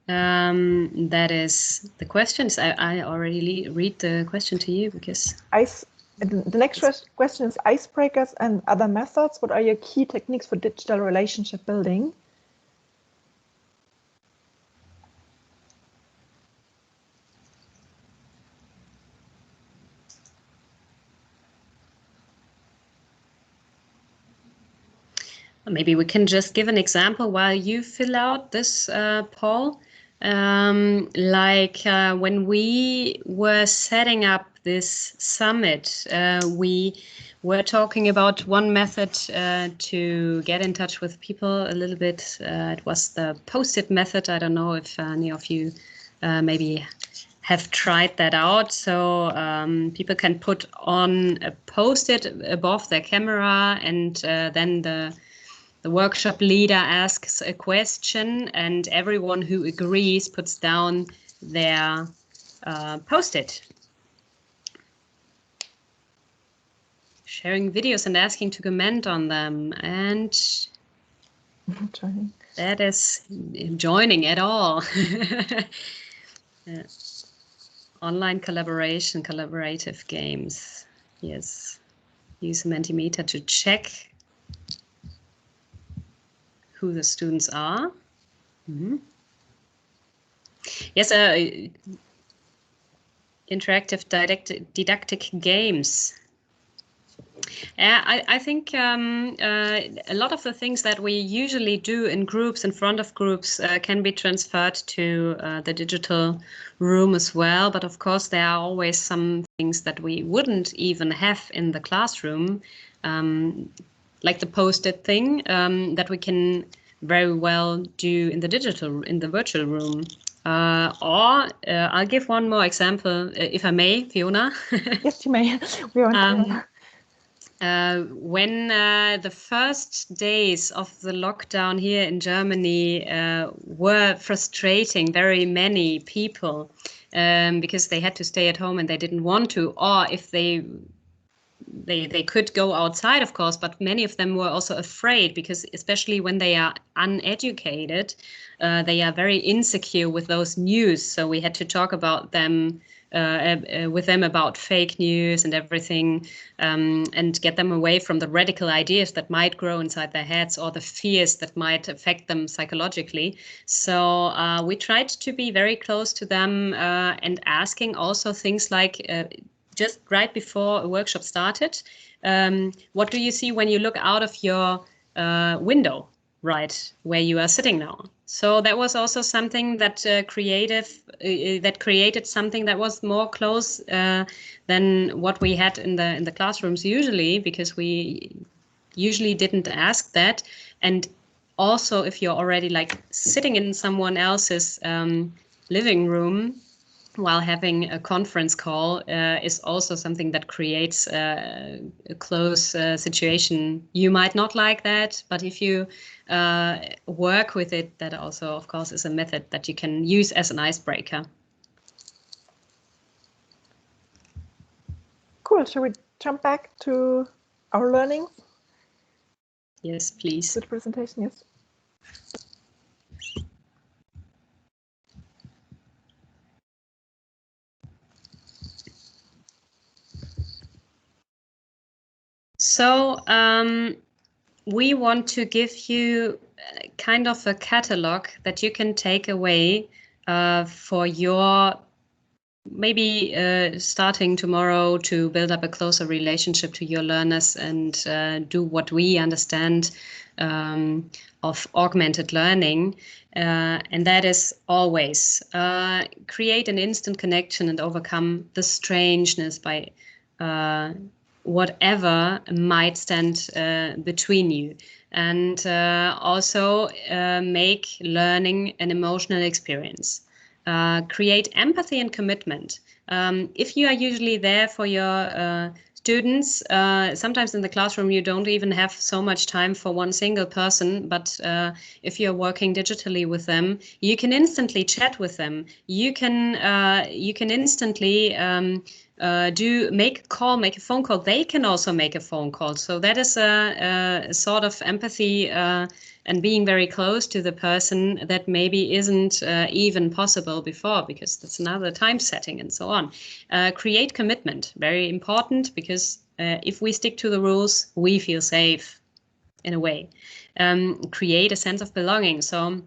That is the questions. I already read the question to you because... The next question is icebreakers and other methods. What are your key techniques for digital relationship building? Maybe we can just give an example while you fill out this, Paul. When we were setting up this summit, we were talking about one method to get in touch with people a little bit. It was the post-it method. I don't know if any of you maybe have tried that out. So people can put on a post-it above their camera, and then the workshop leader asks a question, and everyone who agrees puts down their post-it. sharing videos and asking to comment on them, and Joining. that is joining at all. Yeah. Online collaboration, collaborative games. Yes. Use a Mentimeter to check who the students are. Mm-hmm. Yes, interactive didactic games. I think a lot of the things that we usually do in groups, in front of groups, can be transferred to the digital room as well. But of course, there are always some things that we wouldn't even have in the classroom, like the post-it thing that we can very well do in the virtual room. Or I'll give one more example, if I may, Fiona. Yes, you may. We want When the first days of the lockdown here in Germany were frustrating very many people because they had to stay at home and they didn't want to, or if they could go outside, of course, but many of them were also afraid because especially when they are uneducated, they are very insecure with those news. So we had to talk about them with them about fake news and everything, and get them away from the radical ideas that might grow inside their heads or the fears that might affect them psychologically. So we tried to be very close to them and asking also things like, just right before a workshop started, what do you see when you look out of your window, right where you are sitting now? So that was also something that created something that was more close than what we had in the classrooms usually, because we usually didn't ask that. And also, if you're already like sitting in someone else's living room while having a conference call is also something that creates a close situation. You might not like that, but if you work with it, that also, of course, is a method that you can use as an icebreaker. Cool. Shall we jump back to our learning? Yes, please. To the presentation, yes. So we want to give you kind of a catalog that you can take away for your maybe starting tomorrow to build up a closer relationship to your learners and do what we understand of augmented learning. And that is always create an instant connection and overcome the strangeness by whatever might stand between you. And also make learning an emotional experience. Create empathy and commitment. If you are usually there for your students, sometimes in the classroom you don't even have so much time for one single person, but if you're working digitally with them, you can instantly chat with them. You can instantly make a phone call. They can also make a phone call. So that is a sort of empathy and being very close to the person that maybe isn't even possible before, because that's another time setting and so on. Create commitment, very important, because if we stick to the rules, we feel safe in a way. Create a sense of belonging. So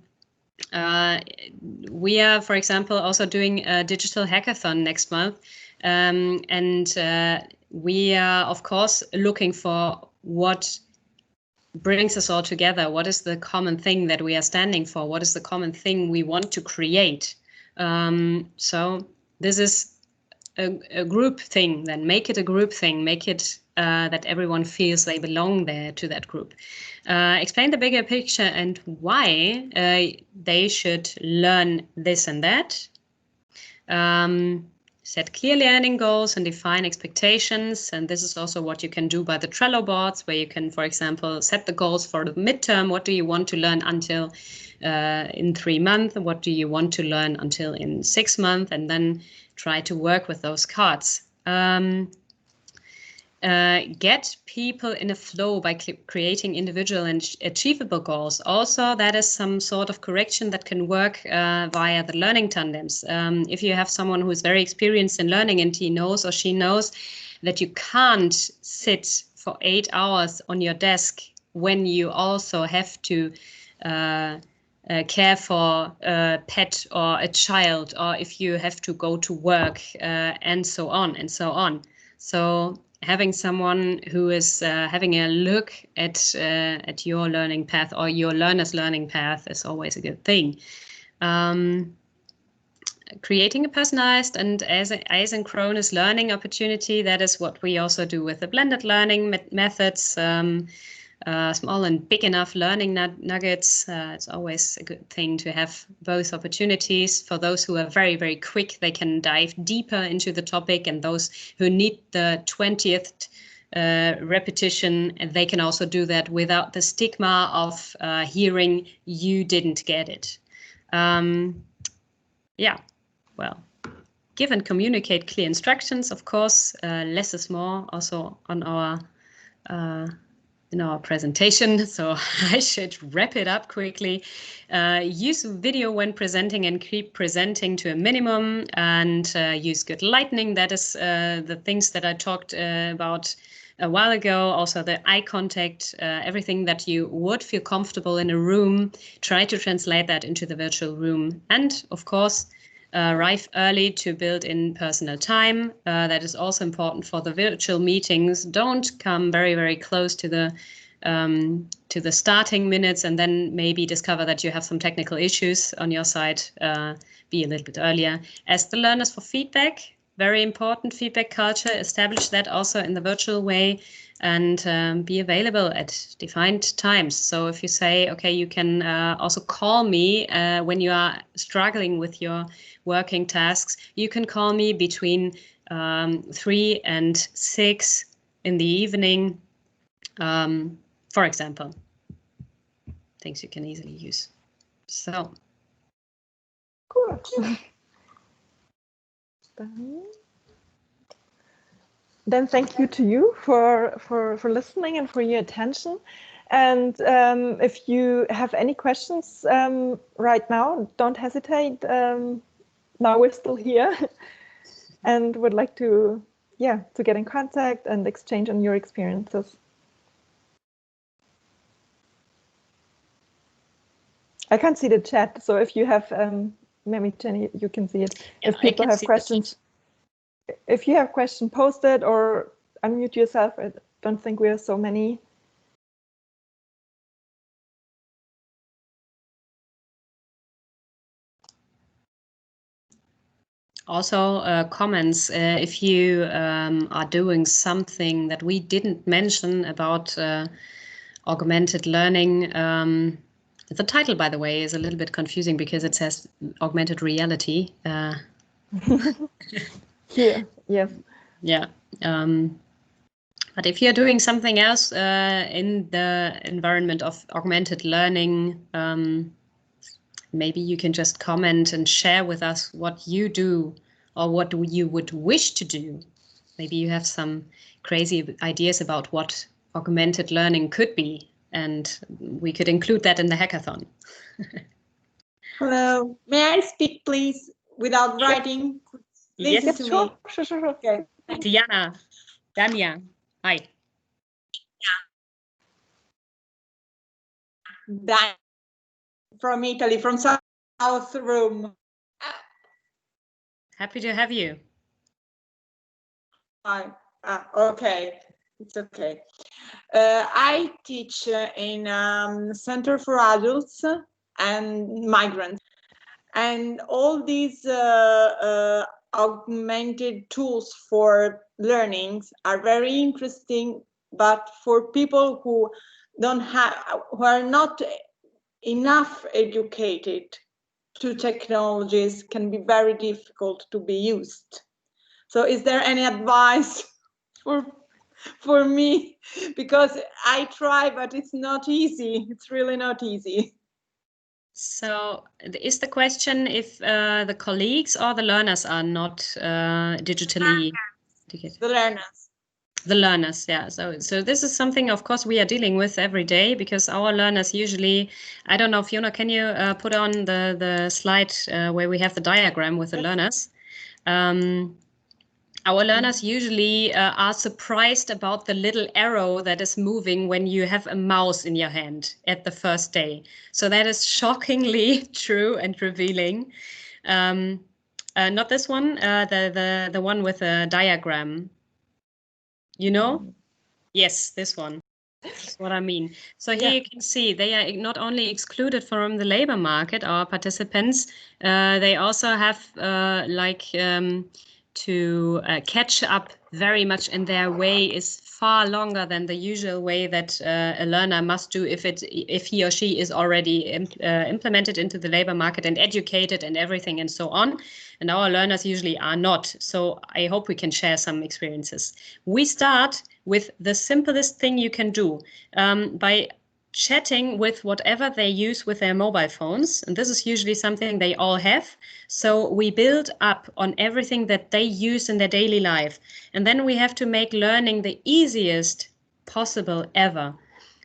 we are, for example, also doing a digital hackathon next month. And we are, of course, looking for what brings us all together. What is the common thing that we are standing for? What is the common thing we want to create? So this is a group thing. Then make it a group thing. Make it that everyone feels they belong there to that group. Explain the bigger picture and why they should learn this and that. Set clear learning goals and define expectations. And this is also what you can do by the Trello boards, where you can, for example, set the goals for the midterm. What do you want to learn until in 3 months? What do you want to learn until in 6 months? And then try to work with those cards. get people in a flow by creating individual and achievable goals. Also, that is some sort of correction that can work via the learning tandems. If you have someone who is very experienced in learning and he knows or she knows that you can't sit for 8 hours on your desk when you also have to care for a pet or a child, or if you have to go to work, and so on and so on. So having someone who is having a look at your learning path or your learner's learning path is always a good thing. Creating a personalized and asynchronous learning opportunity, that is what we also do with the blended learning methods. Small and big enough learning nuggets. It's always a good thing to have both opportunities. For those who are very, very quick, they can dive deeper into the topic, and those who need the 20th repetition, they can also do that without the stigma of hearing you didn't get it. Yeah, well, give and communicate clear instructions, of course. Less is more, also on our in our presentation, so I should wrap it up quickly. Use video when presenting and keep presenting to a minimum, and use good lighting. That is the things that I talked about a while ago. Also the eye contact, everything that you would feel comfortable in a room, try to translate that into the virtual room. And of course, arrive early to build in personal time. That is also important for the virtual meetings. Don't come very, very close to the starting minutes and then maybe discover that you have some technical issues on your side. Be a little bit earlier. Ask the learners for feedback. Very important, feedback culture. Establish that also in the virtual way, and be available at defined times. So if you say, okay, you can also call me when you are struggling with your working tasks, you can call me between 3 and 6 in the evening, for example. Things you can easily use. So. Cool. Then thank you to you for listening and for your attention. And if you have any questions right now, don't hesitate. Now we're still here and would like to get in contact and exchange on your experiences. I can't see the chat, so if you have, maybe Jenny, you can see it. Yeah, if people have questions, if you have questions, post it or unmute yourself. I don't think we are so many. Also, comments, if you are doing something that we didn't mention about augmented learning. The title, by the way, is a little bit confusing because it says augmented reality. Here, yes. Yeah. But if you're doing something else in the environment of augmented learning, maybe you can just comment and share with us what you do or what you would wish to do. Maybe you have some crazy ideas about what augmented learning could be, and we could include that in the hackathon. Hello, may I speak, please, without writing? Yes, Listen to me. Sure. Okay. Diana, Dania, hi. Dan from Italy, from South Room. Happy to have you. Okay, it's okay. I teach in Center for Adults and Migrants, and all these augmented tools for learnings are very interesting, but for people who are not enough educated to technologies, can be very difficult to be used. So is there any advice for me? Because I try, but it's not easy. It's really not easy. So is the question if the colleagues or the learners are not digitally educated? The learners. The learners, yeah. So this is something, of course, we are dealing with every day, because our learners usually, I don't know, Fiona, can you put on the slide where we have the diagram with the learners? Our learners usually are surprised about the little arrow that is moving when you have a mouse in your hand at the first day. So that is shockingly true and revealing. Not this one, the one with a diagram. You know? Yes, this one. That's what I mean. So here you can see they are not only excluded from the labor market, our participants, they also have to catch up very much, and their way is far longer than the usual way that a learner must do if he or she is already implemented into the labor market and educated and everything and so on. And our learners usually are not. So I hope we can share some experiences. We start with the simplest thing you can do by chatting with whatever they use with their mobile phones. And this is usually something they all have. So we build up on everything that they use in their daily life. And then we have to make learning the easiest possible ever.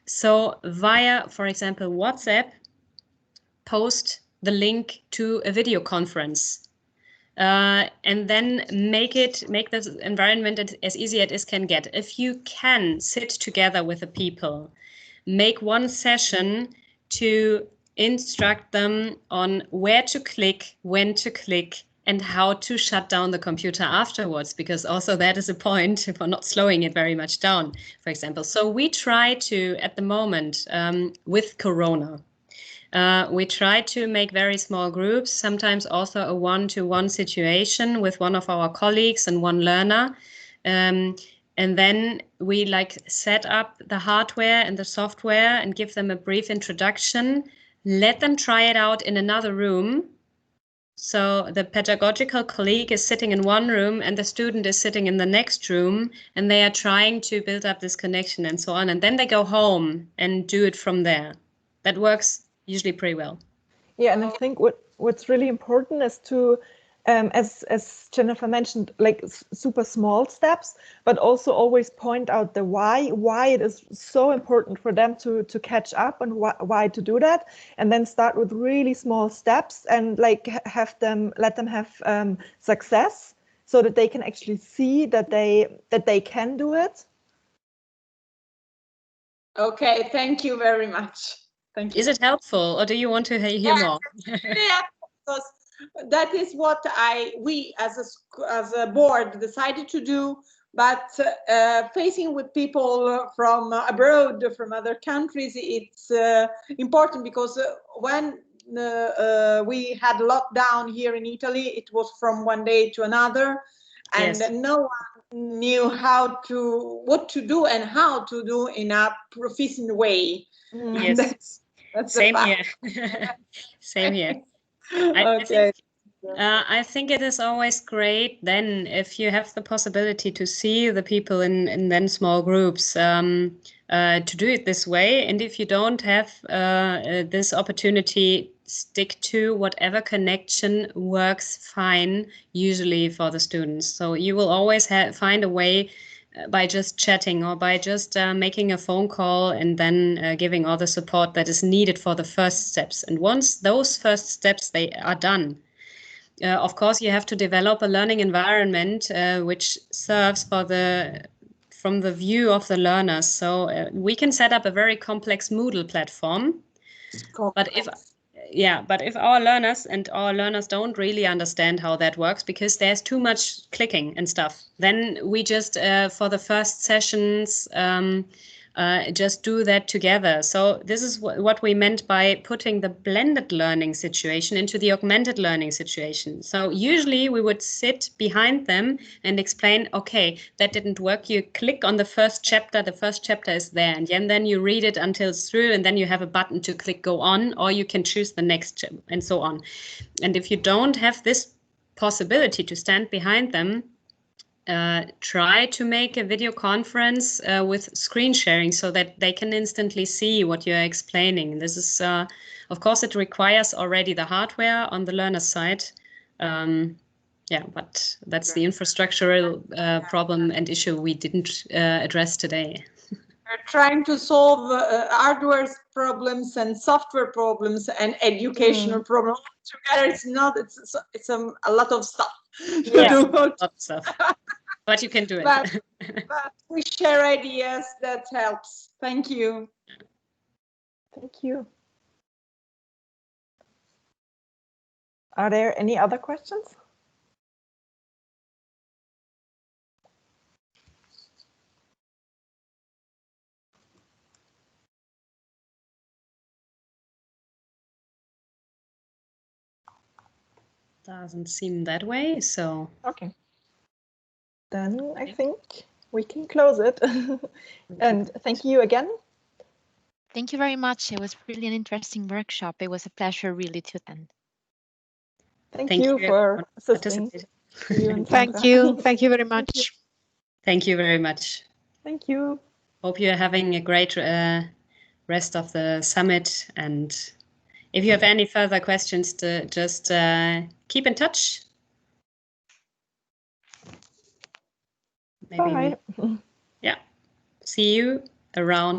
So via, for example, WhatsApp, post the link to a video conference. And then make this environment as easy as it can get. If you can sit together with the people, make one session to instruct them on where to click, when to click, and how to shut down the computer afterwards, because also that is a point for not slowing it very much down, for example. So we try to, at the moment, with Corona, we try to make very small groups, sometimes also a one-to-one situation with one of our colleagues and one learner. And then we set up the hardware and the software and give them a brief introduction, let them try it out in another room. So the pedagogical colleague is sitting in one room and the student is sitting in the next room, and they are trying to build up this connection and so on. And then they go home and do it from there. That works usually pretty well. Yeah, and I think what's really important is to, as Jennifer mentioned, super small steps, but also always point out the why it is so important for them to catch up and why to do that, and then start with really small steps and let them have success, so that they can actually see that they can do it. Okay, thank you very much. Thank you. Is it helpful, or do you want to hear more? Yeah, because that is what we as a board decided to do. But facing with people from abroad, from other countries, it's important, because when we had lockdown here in Italy, it was from one day to another, and yes, no one knew what to do and how to do in a proficient way. Yes. That's same here. Same here. Okay. I think it is always great then if you have the possibility to see the people in then small groups to do it this way. And if you don't have this opportunity, stick to whatever connection works fine, usually for the students. So you will always find a way by just chatting or by just making a phone call and then giving all the support that is needed for the first steps. And once those first steps they are done, of course, you have to develop a learning environment which serves from the view of the learners. So we can set up a very complex Moodle platform, but if our learners don't really understand how that works, because there's too much clicking and stuff, then we just for the first sessions just do that together. So this is what we meant by putting the blended learning situation into the augmented learning situation. So usually we would sit behind them and explain, okay, that didn't work. You click on the first chapter is there, and then you read it until it's through, and then you have a button to click go on, or you can choose the next and so on. And if you don't have this possibility to stand behind them, try to make a video conference with screen sharing so that they can instantly see what you're explaining. This is, of course, it requires already the hardware on the learner side. Yeah, but that's the infrastructural problem and issue we didn't address today. We're trying to solve hardware problems and software problems and educational problems together. It's not. It's a lot of stuff. Yeah, a lot of stuff. But you can do it. But we share ideas. That helps. Thank you. Thank you. Are there any other questions? Doesn't seem that way, so. Okay. Then I think we can close it. And thank you again. Thank you very much. It was really an interesting workshop. It was a pleasure really to attend. Thank you for assisting. Thank you. Thank you very much. Thank you very much. Thank you. Hope you're having a great rest of the summit. And if you have any further questions, just keep in touch. Maybe. Bye. Yeah. See you around.